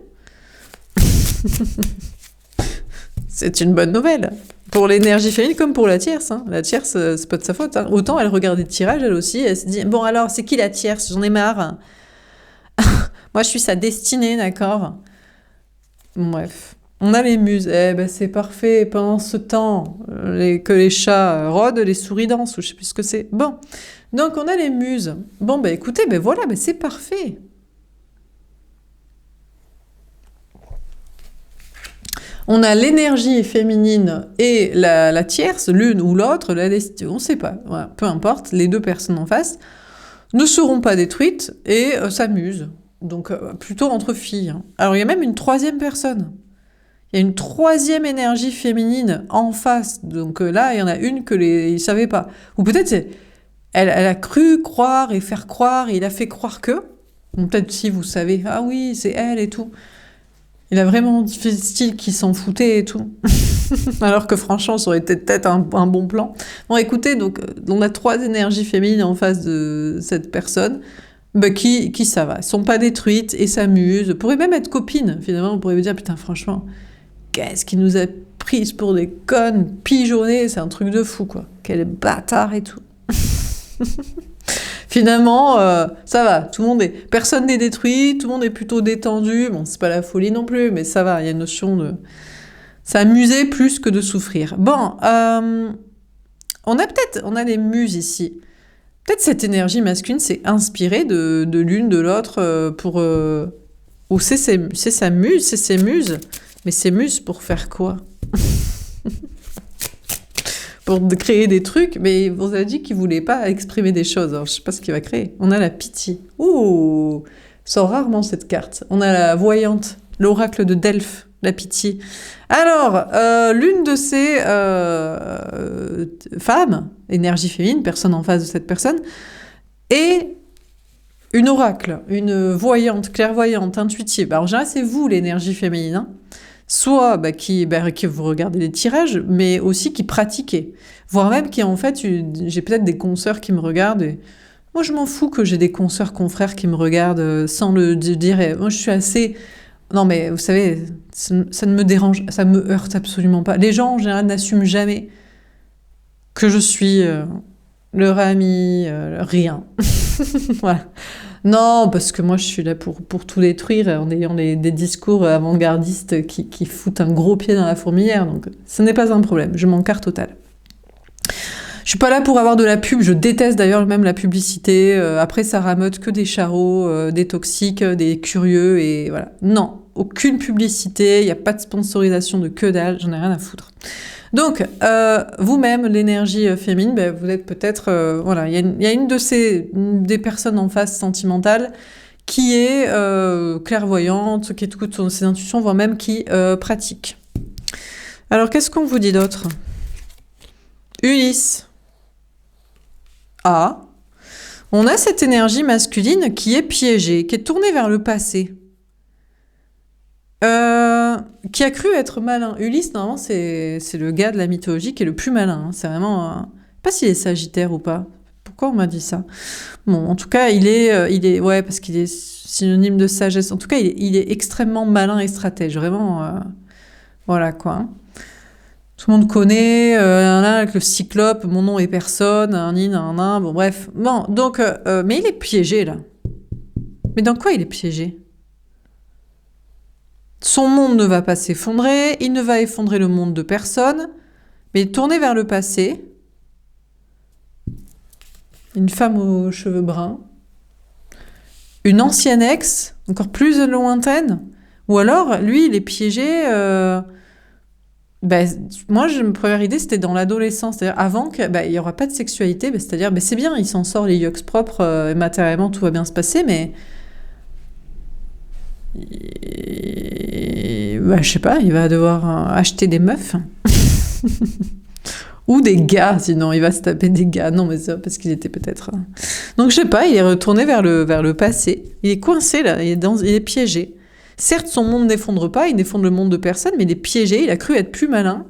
C'est une bonne nouvelle. Pour l'énergie féminine comme pour la tierce. Hein. La tierce, c'est pas de sa faute. Hein. Autant elle regarde des tirages, elle aussi, elle se dit, bon alors, c'est qui la tierce? J'en ai marre. Moi, je suis sa destinée, d'accord? Bref. On a les muses. Eh ben, c'est parfait. Pendant ce temps, que les chats rôdent, les souris dansent, ou je sais plus ce que c'est. Bon. Donc, on a les muses. Bon, ben écoutez, ben voilà, ben c'est parfait. On a l'énergie féminine et la tierce, l'une ou l'autre, on ne sait pas, voilà, peu importe, les deux personnes en face ne seront pas détruites et s'amusent. Donc plutôt entre filles. Hein. Alors il y a même une troisième personne. Il y a une troisième énergie féminine en face. Donc là, il y en a une que ils ne savaient pas. Ou peut-être elle a cru croire et faire croire, et il a fait croire que. Peut-être si vous savez, ah oui, c'est elle et tout. Il a vraiment fait style qu'il s'en foutait et tout. Alors que franchement, ça aurait été peut-être un bon plan. Bon, écoutez, donc, on a trois énergies féminines en face de cette personne bah, qui ça va. Elles sont pas détruites et s'amusent. Pourraient même être copines, finalement. On pourrait me dire, putain, franchement, qu'est-ce qui nous a prises pour des connes pigeonnées? C'est un truc de fou, quoi. Quel bâtard et tout. Finalement, ça va, personne n'est détruit, tout le monde est plutôt détendu. Bon, c'est pas la folie non plus, mais ça va, il y a une notion de s'amuser plus que de souffrir. Bon, on a les muses ici. Peut-être cette énergie masculine s'est inspirée de l'une de l'autre pour... ou c'est ses muses. Mais ses muses pour faire quoi? Pour créer des trucs, mais il vous a dit qu'il voulait pas exprimer des choses. Alors, je sais pas ce qu'il va créer. On a la pitié. Ouh, sort rarement cette carte. On a la voyante, l'oracle de Delphes, la pitié. Alors, l'une de ces femmes, énergie féminine, personne en face de cette personne, est une oracle, une voyante, clairvoyante, intuitive. Alors, en général, c'est vous, l'énergie féminine, hein. Soit qui vous regardez les tirages, mais aussi qui pratiquez. Voire même qui, en fait, j'ai peut-être des consoeurs qui me regardent. Et moi, je m'en fous que j'ai des consoeurs confrères qui me regardent sans le dire. Et moi, je suis assez... Non, mais vous savez, ça ne me dérange, ça me heurte absolument pas. Les gens, en général, n'assument jamais que je suis leur ami, rien. Voilà. Non, parce que moi, je suis là pour tout détruire en ayant des discours avant-gardistes qui foutent un gros pied dans la fourmilière. Donc, ce n'est pas un problème. Je m'encarre total. Je suis pas là pour avoir de la pub. Je déteste d'ailleurs même la publicité. Après, ça rameute que des charros, des toxiques, des curieux et voilà. Non, aucune publicité. Il n'y a pas de sponsorisation de que dalle. J'en ai rien à foutre. Donc, vous-même, l'énergie féminine, ben, vous êtes peut-être... voilà, il y a une des personnes en face sentimentale qui est clairvoyante, qui écoute ses intuitions, voire même qui pratique. Alors, qu'est-ce qu'on vous dit d'autre? Ulysse. Ah, on a cette énergie masculine qui est piégée, qui est tournée vers le passé, qui a cru être malin. Ulysse, normalement, c'est le gars de la mythologie qui est le plus malin. Hein. C'est vraiment... je sais pas s'il est sagittaire ou pas. Pourquoi on m'a dit ça? Bon, en tout cas, il est... Ouais, parce qu'il est synonyme de sagesse. En tout cas, il est extrêmement malin et stratège. Vraiment... voilà, quoi. Tout le monde connaît, là, avec le cyclope, mon nom est personne, un, bon bref. Bon, donc, mais il est piégé, là. Mais dans quoi il est piégé? Son monde ne va pas s'effondrer, il ne va effondrer le monde de personne, mais tourné vers le passé. Une femme aux cheveux bruns. Une ancienne ex, encore plus lointaine. Ou alors, lui, il est piégé... moi, ma première idée, c'était dans l'adolescence, c'est-à-dire avant qu'il n'y aura pas de sexualité, c'est-à-dire, c'est bien, il s'en sort les yeux propres, et matériellement, tout va bien se passer, mais... je sais pas, il va devoir acheter des meufs. Ou des gars, sinon il va se taper des gars. Non, mais c'est parce qu'il était peut-être... Donc, je sais pas, il est retourné vers le passé. Il est coincé, là, il est piégé. Certes, son monde n'effondre pas, il n'effondre le monde de personne, mais il est piégé, il a cru être plus malin,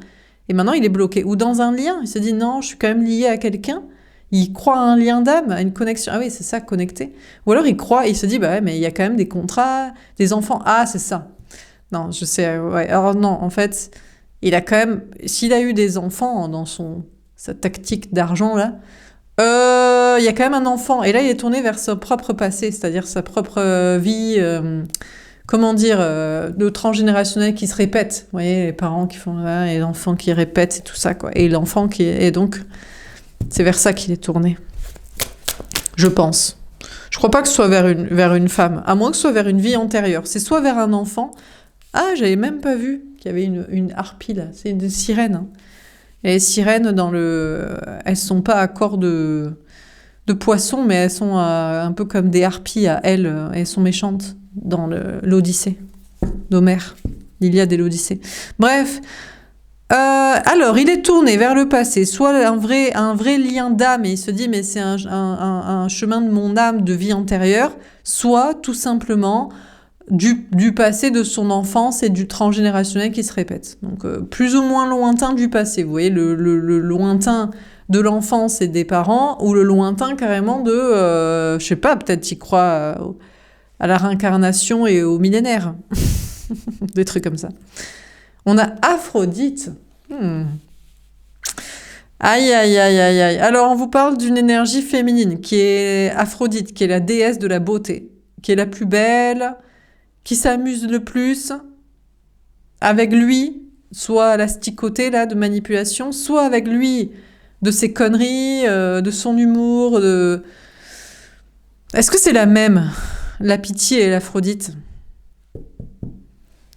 et maintenant il est bloqué. Ou dans un lien, il se dit non, je suis quand même lié à quelqu'un, il croit à un lien d'âme, à une connexion. Ah oui, c'est ça, connecté. Ou alors il se dit, bah ouais, mais il y a quand même des contrats, des enfants. Ah, c'est ça. Non, je sais, ouais. Alors non, en fait, il a quand même, s'il a eu des enfants dans sa tactique d'argent, là, il y a quand même un enfant, et là il est tourné vers son propre passé, c'est-à-dire sa propre vie... comment dire, le transgénérationnel qui se répète. Vous voyez, les parents qui font là, et l'enfant qui répète, et tout ça, quoi. Et l'enfant qui... Et donc, c'est vers ça qu'il est tourné. Je pense. Je crois pas que ce soit vers une femme, à moins que ce soit vers une vie antérieure. C'est soit vers un enfant... Ah, j'avais même pas vu qu'il y avait une harpie, là. C'est une sirène. Hein. Et les sirènes, elles sont pas à corps de poissons, mais elles sont un peu comme des harpies à elles. Elles sont méchantes. Dans l'Odyssée d'Homère, l'Iliade et l'Odyssée. Bref, alors il est tourné vers le passé, soit un vrai lien d'âme, et il se dit mais c'est un chemin de mon âme de vie antérieure, soit tout simplement du passé de son enfance et du transgénérationnel qui se répète. Donc plus ou moins lointain du passé, vous voyez, le lointain de l'enfance et des parents, ou le lointain carrément de, je sais pas, peut-être il croit... à la réincarnation et au millénaire. Des trucs comme ça. On a Aphrodite. Aïe, aïe, aïe, aïe, aïe. Alors, on vous parle d'une énergie féminine qui est Aphrodite, qui est la déesse de la beauté, qui est la plus belle, qui s'amuse le plus avec lui, soit à l'asticoté, là, de manipulation, soit avec lui, de ses conneries, de son humour, de... Est-ce que c'est la même ? La pitié et l'Aphrodite.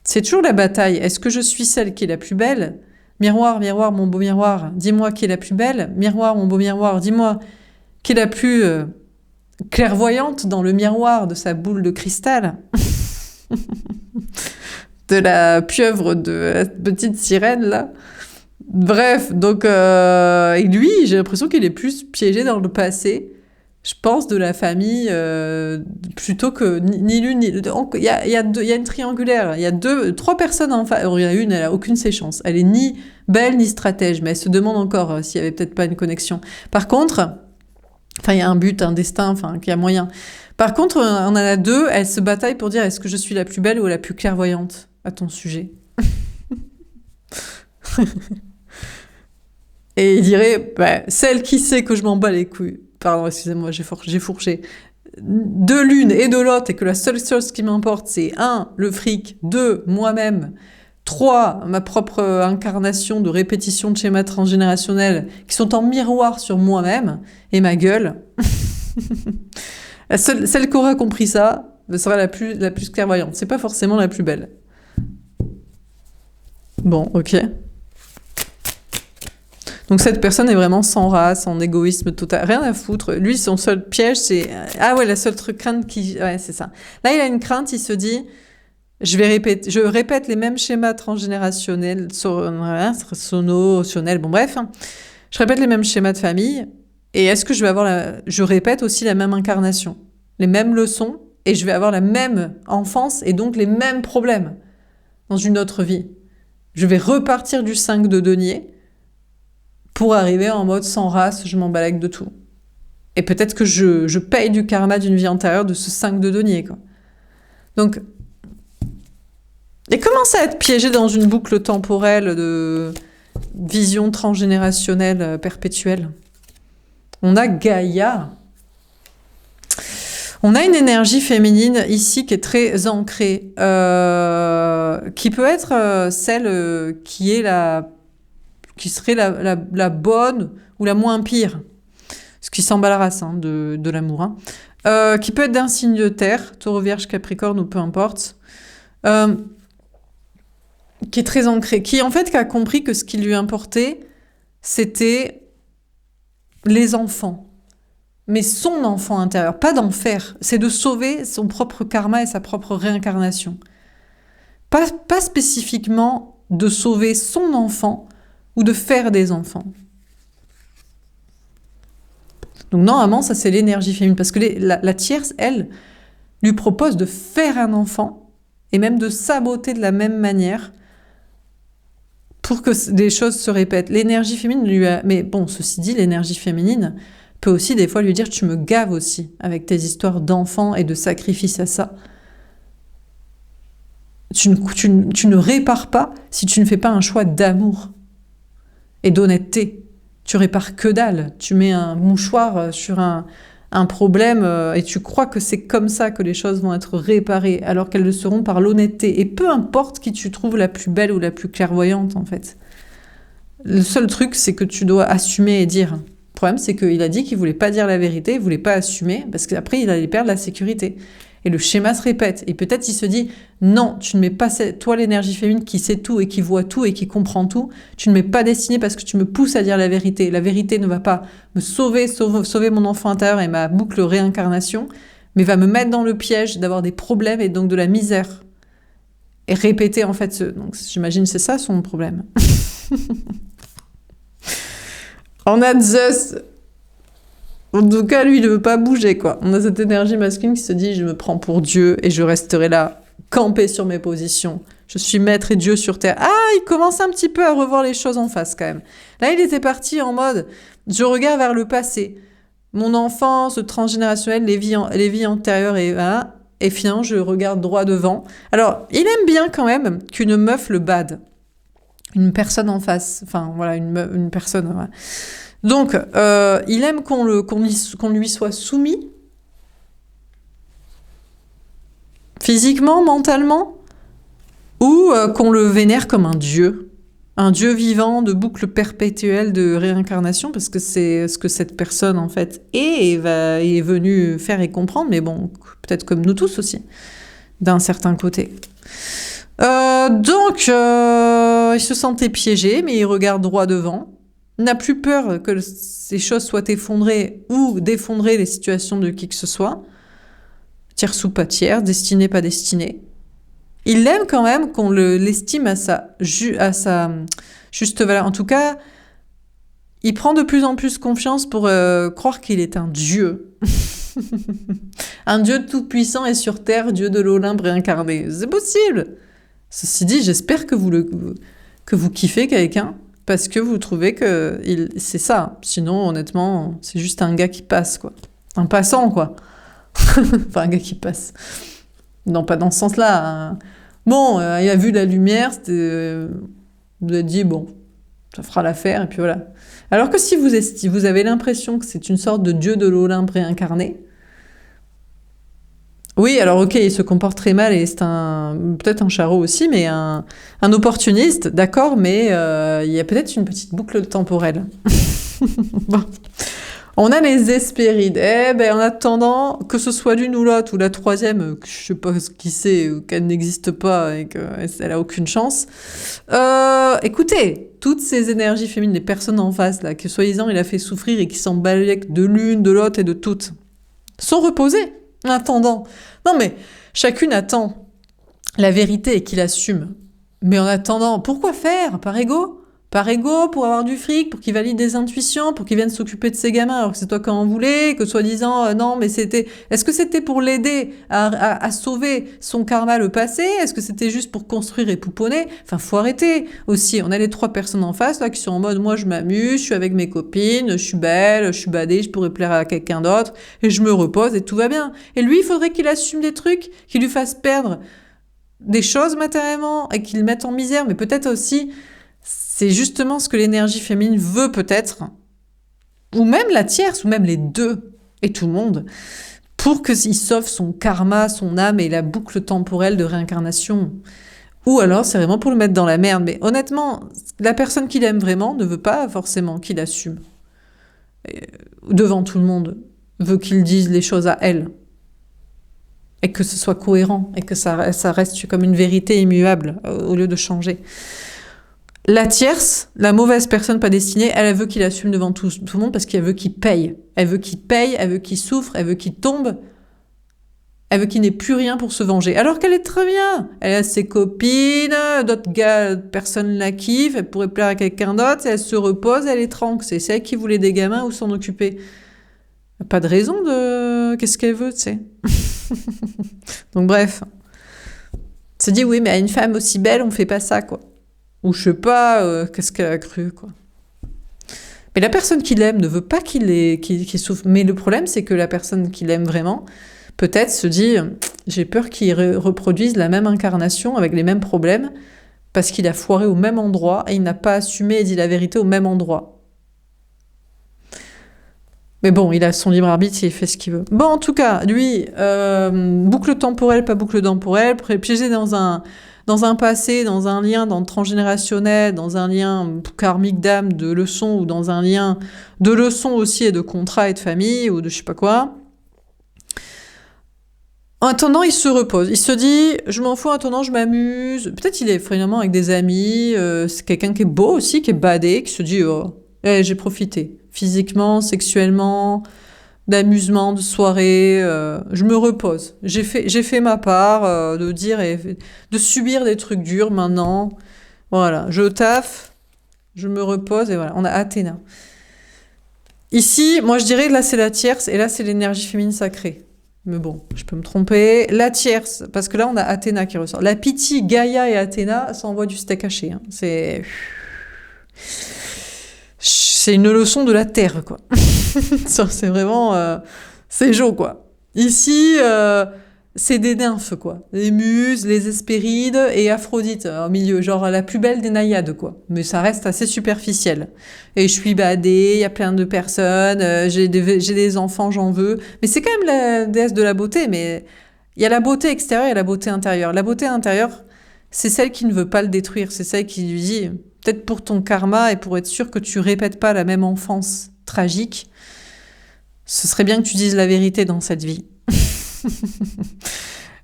C'est toujours la bataille. Est-ce que je suis celle qui est la plus belle? Miroir, miroir, mon beau miroir, dis-moi qui est la plus belle. Miroir, mon beau miroir, dis-moi qui est la plus clairvoyante dans le miroir de sa boule de cristal. De la pieuvre de la petite sirène, là. Bref, donc, et lui, j'ai l'impression qu'il est plus piégé dans le passé. Je pense de la famille plutôt que ni l'une ni l'autre. Il y a une triangulaire. Il y a trois personnes en face. Il y en a une, elle a aucune ses chances. Elle est ni belle ni stratège, mais elle se demande encore s'il y avait peut-être pas une connexion. Par contre, il y a un but, un destin, qu'il y a moyen. Par contre, on en a deux. Elles se bataillent pour dire est-ce que je suis la plus belle ou la plus clairvoyante à ton sujet. Et il dirait celle qui sait que je m'en bats les couilles. Pardon, excusez-moi, j'ai fourché. De l'une et de l'autre, et que la seule chose qui m'importe, c'est 1, le fric, 2, moi-même, 3, ma propre incarnation de répétition de schémas transgénérationnels qui sont en miroir sur moi-même et ma gueule. Celle qui aura compris ça sera la plus clairvoyante. C'est pas forcément la plus belle. Bon, ok. Donc cette personne est vraiment sans race, en égoïsme total, rien à foutre. Lui, son seul piège, c'est... Ah ouais, la seule crainte qui... Ouais, c'est ça. Là, il a une crainte, il se dit... Je répète les mêmes schémas transgénérationnels, sonocionnels, bon bref. Je répète les mêmes schémas de famille. Et est-ce que je vais avoir Je répète aussi la même incarnation, les mêmes leçons, et je vais avoir la même enfance, et donc les mêmes problèmes dans une autre vie. Je vais repartir du 5 de denier pour arriver en mode sans race, je m'en balèque de tout. Et peut-être que je paye du karma d'une vie antérieure de ce 5 de denier, quoi. Donc, et commence à être piégé dans une boucle temporelle de vision transgénérationnelle perpétuelle. On a Gaïa. On a une énergie féminine ici qui est très ancrée, qui peut être celle qui serait la bonne ou la moins pire, ce qui s'en bat la race de l'amour. Qui peut être d'un signe de terre, Taureau, Vierge, Capricorne ou peu importe. Qui est très ancré, qui en fait a compris que ce qui lui importait, c'était les enfants. Mais son enfant intérieur, pas d'en faire. C'est de sauver son propre karma et sa propre réincarnation. Pas spécifiquement de sauver son enfant ou de faire des enfants. Donc normalement, ça c'est l'énergie féminine. Parce que la tierce, elle, lui propose de faire un enfant et même de saboter de la même manière pour que des choses se répètent. L'énergie féminine lui a... Mais bon, ceci dit, l'énergie féminine peut aussi des fois lui dire « tu me gaves aussi avec tes histoires d'enfants et de sacrifices à ça. Tu ne répares pas si tu ne fais pas un choix d'amour et d'honnêteté. Tu répares que dalle. Tu mets un mouchoir sur un problème et tu crois que c'est comme ça que les choses vont être réparées alors qu'elles le seront par l'honnêteté. Et peu importe qui tu trouves la plus belle ou la plus clairvoyante en fait. Le seul truc, c'est que tu dois assumer et dire. Le problème, c'est qu'il a dit qu'il voulait pas dire la vérité, il voulait pas assumer parce qu'après il allait perdre la sécurité. Et le schéma se répète. Et peut-être il se dit, non, tu ne mets pas toi l'énergie féminine qui sait tout et qui voit tout et qui comprend tout. Tu ne m'es pas destinée parce que tu me pousses à dire la vérité. La vérité ne va pas me sauver mon enfant intérieur et ma boucle réincarnation, mais va me mettre dans le piège d'avoir des problèmes et donc de la misère. Et répéter en fait donc j'imagine c'est ça son problème. On a Zeus. En tout cas, lui, il ne veut pas bouger, quoi. On a cette énergie masculine qui se dit « je me prends pour Dieu et je resterai là, campé sur mes positions. Je suis maître et Dieu sur terre. » Ah, il commence un petit peu à revoir les choses en face, quand même. Là, il était parti en mode « je regarde vers le passé. Mon enfance transgénérationnelle, les vies antérieures et voilà. Et finalement, je regarde droit devant. » Alors, il aime bien quand même qu'une meuf le bade. Une personne en face. Enfin, voilà, une personne... Voilà. Donc, il aime qu'on lui soit soumis, physiquement, mentalement, ou qu'on le vénère comme un dieu vivant de boucle perpétuelle de réincarnation, parce que c'est ce que cette personne, en fait, est venue faire et comprendre, mais bon, peut-être comme nous tous aussi, d'un certain côté. Donc, il se sentait piégé, mais il regarde droit devant. N'a plus peur que ces choses soient effondrées ou d'effondrer les situations de qui que ce soit. Tierce ou pas tierce, destinée, pas destinée. Il aime quand même qu'on l'estime à sa juste valeur. En tout cas, il prend de plus en plus confiance pour croire qu'il est un dieu. Un dieu tout-puissant et sur terre, dieu de l'Olympe réincarné. C'est possible. Ceci dit, j'espère que vous kiffez quelqu'un. Parce que vous trouvez que c'est ça. Sinon, honnêtement, c'est juste un gars qui passe, quoi. Un passant, quoi. Enfin, un gars qui passe. Non, pas dans ce sens-là. Bon, il a vu la lumière, vous avez dit, bon, ça fera l'affaire, et puis voilà. Alors que si vous avez l'impression que c'est une sorte de dieu de l'Olympe réincarné, oui, alors ok, il se comporte très mal et c'est peut-être un charreau aussi, mais un opportuniste, d'accord, mais il y a peut-être une petite boucle temporelle. Bon. On a les Hespérides. Eh ben, en attendant, que ce soit l'une ou l'autre, ou la troisième, que je sais pas qui c'est, qu'elle n'existe pas et qu'elle a aucune chance. Écoutez, toutes ces énergies féminines, les personnes en face, là, que soi-disant il a fait souffrir et qui s'en balèquent de l'une, de l'autre et de toutes, sont reposées en attendant. Non mais, chacune attend la vérité et qu'il assume. Mais en attendant, pourquoi faire? Par ego? Par ego, pour avoir du fric, pour qu'il valide des intuitions, pour qu'il vienne s'occuper de ses gamins, alors que c'est toi qui en voulais, que soi-disant, non, mais c'était... Est-ce que c'était pour l'aider à sauver son karma le passé? Est-ce que c'était juste pour construire et pouponner? Enfin, faut arrêter aussi. On a les 3 personnes en face, là, qui sont en mode, moi, je m'amuse, je suis avec mes copines, je suis belle, je suis badée, je pourrais plaire à quelqu'un d'autre, et je me repose et tout va bien. Et lui, il faudrait qu'il assume des trucs qui lui fassent perdre des choses matériellement et qu'il le mette en misère, mais peut-être aussi... C'est justement ce que l'énergie féminine veut peut-être, ou même la tierce, ou même les deux, et tout le monde, pour qu'il sauve son karma, son âme et la boucle temporelle de réincarnation. Ou alors c'est vraiment pour le mettre dans la merde. Mais honnêtement, la personne qu'il aime vraiment ne veut pas forcément qu'il assume. Devant tout le monde, veut qu'il dise les choses à elle. Et que ce soit cohérent, et que ça reste comme une vérité immuable, au lieu de changer. La tierce, la mauvaise personne pas destinée, elle veut qu'il assume devant tout le monde parce qu'elle veut qu'il paye. Elle veut qu'il paye, elle veut qu'il souffre, elle veut qu'il tombe. Elle veut qu'il n'ait plus rien pour se venger. Alors qu'elle est très bien. Elle a ses copines, d'autres gars, personne la kiffe, elle pourrait plaire à quelqu'un d'autre, elle se repose, elle est tranquille. C'est elle qui voulait des gamins ou s'en occuper. Pas de raison de... Qu'est-ce qu'elle veut, tu sais. Donc bref. Se dit, oui, mais à une femme aussi belle, on fait pas ça, quoi. Ou je sais pas, qu'est-ce qu'elle a cru, quoi. Mais la personne qui l'aime ne veut pas qu'il souffre. Mais le problème, c'est que la personne qui l'aime vraiment, peut-être se dit, j'ai peur qu'il reproduise la même incarnation avec les mêmes problèmes, parce qu'il a foiré au même endroit et il n'a pas assumé et dit la vérité au même endroit. Mais bon, il a son libre arbitre, il fait ce qu'il veut. Bon, en tout cas, lui, boucle temporelle, pas boucle temporelle, piégé dans un passé, dans un lien transgénérationnel, dans un lien karmique d'âme, de leçons, ou dans un lien de leçons aussi et de contrat et de famille, ou de je sais pas quoi. En attendant, il se repose. Il se dit, je m'en fous, en attendant, je m'amuse. Peut-être il est finalement avec des amis, c'est quelqu'un qui est beau aussi, qui est badé, qui se dit, oh, j'ai profité. Physiquement, sexuellement, d'amusement, de soirée, je me repose. J'ai fait ma part de dire et de subir des trucs durs maintenant. Voilà, je taffe, je me repose et voilà, on a Athéna. Ici, moi je dirais là c'est la tierce et là c'est l'énergie féminine sacrée. Mais bon, je peux me tromper. La tierce, parce que là on a Athéna qui ressort. La Pythie, Gaïa et Athéna, ça envoie du steak haché. Hein. C'est une leçon de la terre, quoi. C'est vraiment... c'est chaud, quoi. Ici, c'est des nymphes, quoi. Les muses, les Hespérides et Aphrodite au milieu. Genre la plus belle des naïades, quoi. Mais ça reste assez superficiel. Et je suis badée, il y a plein de personnes, j'ai des enfants, j'en veux. Mais c'est quand même la déesse de la beauté, mais il y a la beauté extérieure et la beauté intérieure. La beauté intérieure, c'est celle qui ne veut pas le détruire. C'est celle qui lui dit... Peut-être pour ton karma et pour être sûr que tu répètes pas la même enfance tragique, ce serait bien que tu dises la vérité dans cette vie.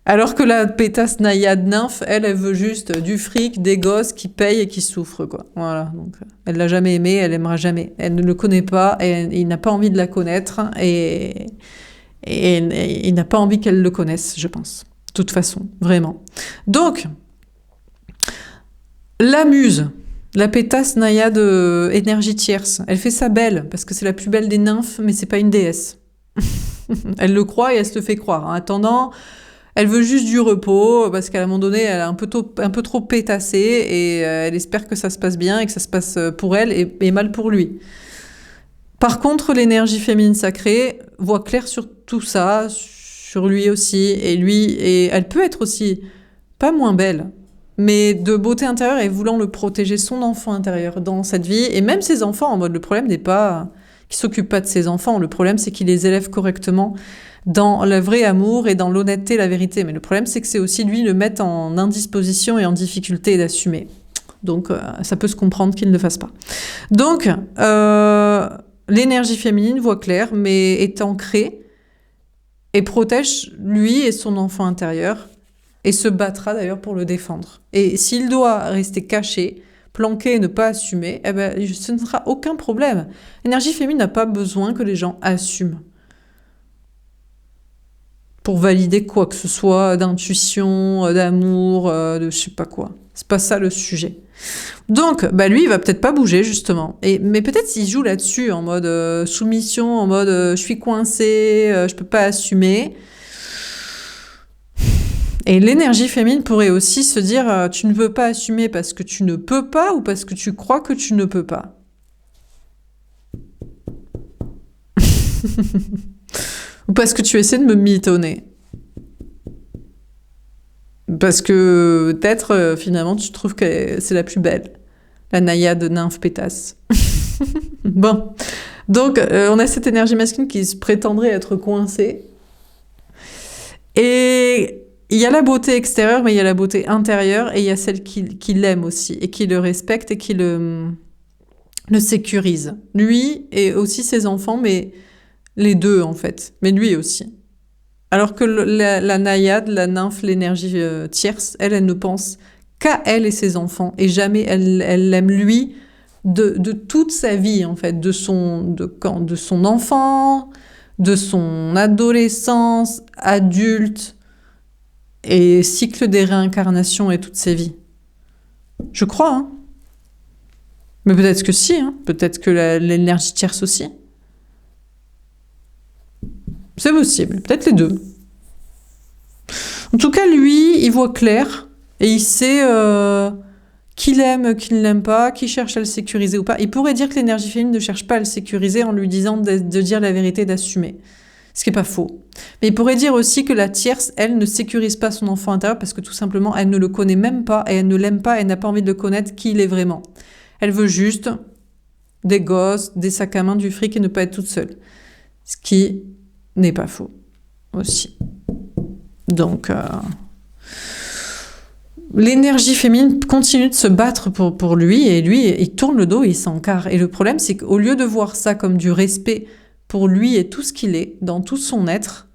Alors que la pétasse naïade nymphe, elle veut juste du fric, des gosses qui payent et qui souffrent, quoi. Voilà. Donc, elle l'a jamais aimé, elle aimera jamais. Elle ne le connaît pas et il n'a pas envie de la connaître et il n'a pas envie qu'elle le connaisse, je pense. De toute façon, vraiment. Donc, la muse. La pétasse naïade énergie tierce. Elle fait ça belle, parce que c'est la plus belle des nymphes, mais c'est pas une déesse. Elle le croit et elle se le fait croire. En attendant, elle veut juste du repos, parce qu'à un moment donné, elle a un peu trop pétassé, et elle espère que ça se passe bien, et que ça se passe pour elle, et mal pour lui. Par contre, l'énergie féminine sacrée voit clair sur tout ça, sur lui aussi, et elle peut être aussi pas moins belle, mais de beauté intérieure et voulant le protéger, son enfant intérieur dans cette vie, et même ses enfants, en mode le problème n'est pas qu'il s'occupe pas de ses enfants, le problème c'est qu'il les élève correctement dans le vrai amour et dans l'honnêteté, la vérité. Mais le problème c'est que c'est aussi lui le mettre en indisposition et en difficulté d'assumer. Donc ça peut se comprendre qu'il ne le fasse pas. Donc l'énergie féminine voit clair, mais est ancrée et protège lui et son enfant intérieur et se battra d'ailleurs pour le défendre. Et s'il doit rester caché, planqué et ne pas assumer, eh ben, ce ne sera aucun problème. L'énergie féminine n'a pas besoin que les gens assument pour valider quoi que ce soit d'intuition, d'amour, de je sais pas quoi. C'est pas ça le sujet. Donc, bah lui, il va peut-être pas bouger, justement. Mais peut-être s'il joue là-dessus, en mode soumission, en mode je suis coincé, je peux pas assumer. Et l'énergie féminine pourrait aussi se dire tu ne veux pas assumer parce que tu ne peux pas ou parce que tu crois que tu ne peux pas. Ou parce que tu essaies de me mitonner. Parce que peut-être finalement tu trouves que c'est la plus belle. La naïade nymphe pétasse. Bon. Donc on a cette énergie masculine qui se prétendrait être coincée. Et il y a la beauté extérieure, mais il y a la beauté intérieure et il y a celle qui l'aime aussi et qui le respecte et qui le sécurise. Lui et aussi ses enfants, mais les deux en fait. Mais lui aussi. Alors que la naïade, la nymphe, l'énergie tierce, elle ne pense qu'à elle et ses enfants. Et jamais elle l'aime lui de toute sa vie, en fait. De son enfant, de son adolescence, adulte, et cycle des réincarnations et toutes ses vies. Je crois, hein. Mais peut-être que si, hein. Peut-être que l'énergie tierce aussi. C'est possible, peut-être les deux. En tout cas, lui, il voit clair et il sait qui l'aime, qui ne l'aime pas, qui cherche à le sécuriser ou pas. Il pourrait dire que l'énergie féminine ne cherche pas à le sécuriser en lui disant de dire la vérité, d'assumer. Ce qui n'est pas faux. Mais il pourrait dire aussi que la tierce, elle, ne sécurise pas son enfant intérieur parce que tout simplement, elle ne le connaît même pas et elle ne l'aime pas et elle n'a pas envie de le connaître qui il est vraiment. Elle veut juste des gosses, des sacs à main, du fric et ne pas être toute seule. Ce qui n'est pas faux aussi. Donc, l'énergie féminine continue de se battre pour lui et lui, il tourne le dos et il s'encarre. Et le problème, c'est qu'au lieu de voir ça comme du respect pour lui et tout ce qu'il est, dans tout son être,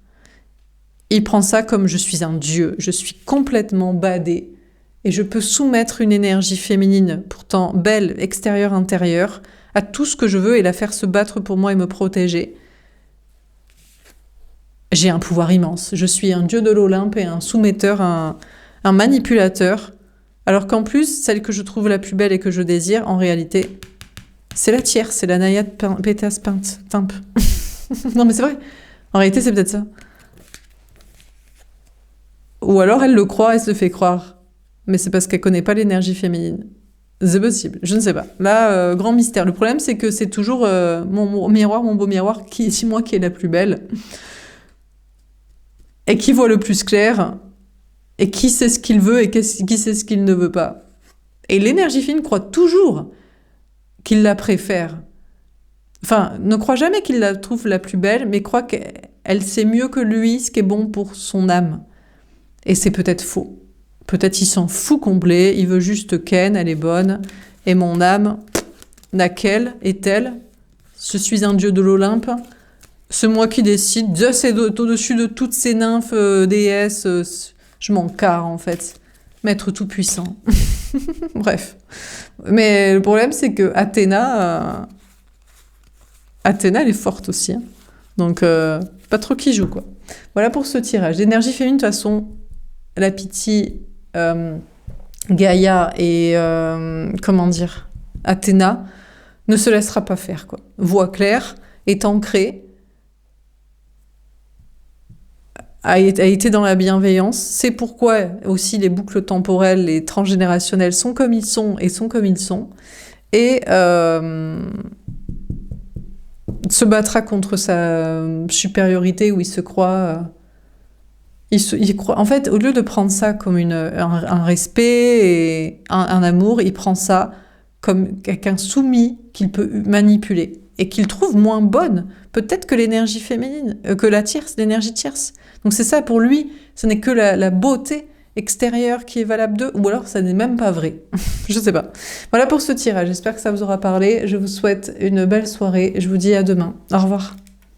il prend ça comme je suis un dieu, je suis complètement badé et je peux soumettre une énergie féminine, pourtant belle, extérieure, intérieure, à tout ce que je veux et la faire se battre pour moi et me protéger. J'ai un pouvoir immense. Je suis un dieu de l'Olympe et un soumetteur, un manipulateur. Alors qu'en plus, celle que je trouve la plus belle et que je désire, en réalité, c'est la tierce, c'est la naïade pétasse peinte, timpe. Non mais c'est vrai. En réalité, c'est peut-être ça. Ou alors elle le croit et se le fait croire. Mais c'est parce qu'elle connaît pas l'énergie féminine. C'est possible, je ne sais pas. Là, grand mystère. Le problème, c'est que c'est toujours mon miroir, mon beau miroir, c'est moi qui est la plus belle. Et qui voit le plus clair, et qui sait ce qu'il veut et qui sait ce qu'il ne veut pas. Et l'énergie féminine croit toujours qu'il la préfère. Enfin, ne croit jamais qu'il la trouve la plus belle, mais croit qu'elle sait mieux que lui ce qui est bon pour son âme. Et c'est peut-être faux. Peut-être il s'en fout complet, il veut juste Ken, elle est bonne, et mon âme n'a qu'elle, est-elle. Je suis un dieu de l'Olympe. C'est moi qui décide. Dieu, c'est au-dessus de toutes ces nymphes, déesses. Je m'en carre, en fait. Maître tout-puissant. Bref. Mais le problème, c'est que Athéna, elle est forte aussi. Hein. Donc, pas trop qui joue, quoi. Voilà pour ce tirage. L'énergie féminine, de toute façon, la Pythie, Gaïa et, comment dire, Athéna, ne se laissera pas faire, quoi. Voix claire, est ancrée, a été dans la bienveillance. C'est pourquoi aussi les boucles temporelles, les transgénérationnelles sont comme ils sont et sont comme ils sont. Et se battra contre sa supériorité où il se croit... il croit, en fait, au lieu de prendre ça comme un respect et un amour, il prend ça comme quelqu'un soumis qu'il peut manipuler et qu'il trouve moins bonne, peut-être que l'énergie féminine, que la tierce, l'énergie tierce. Donc c'est ça pour lui, ce n'est que la beauté extérieur qui est valable d'eux, ou alors ça n'est même pas vrai. Je sais pas. Voilà pour ce tirage, j'espère que ça vous aura parlé. Je vous souhaite une belle soirée, je vous dis à demain. Au revoir.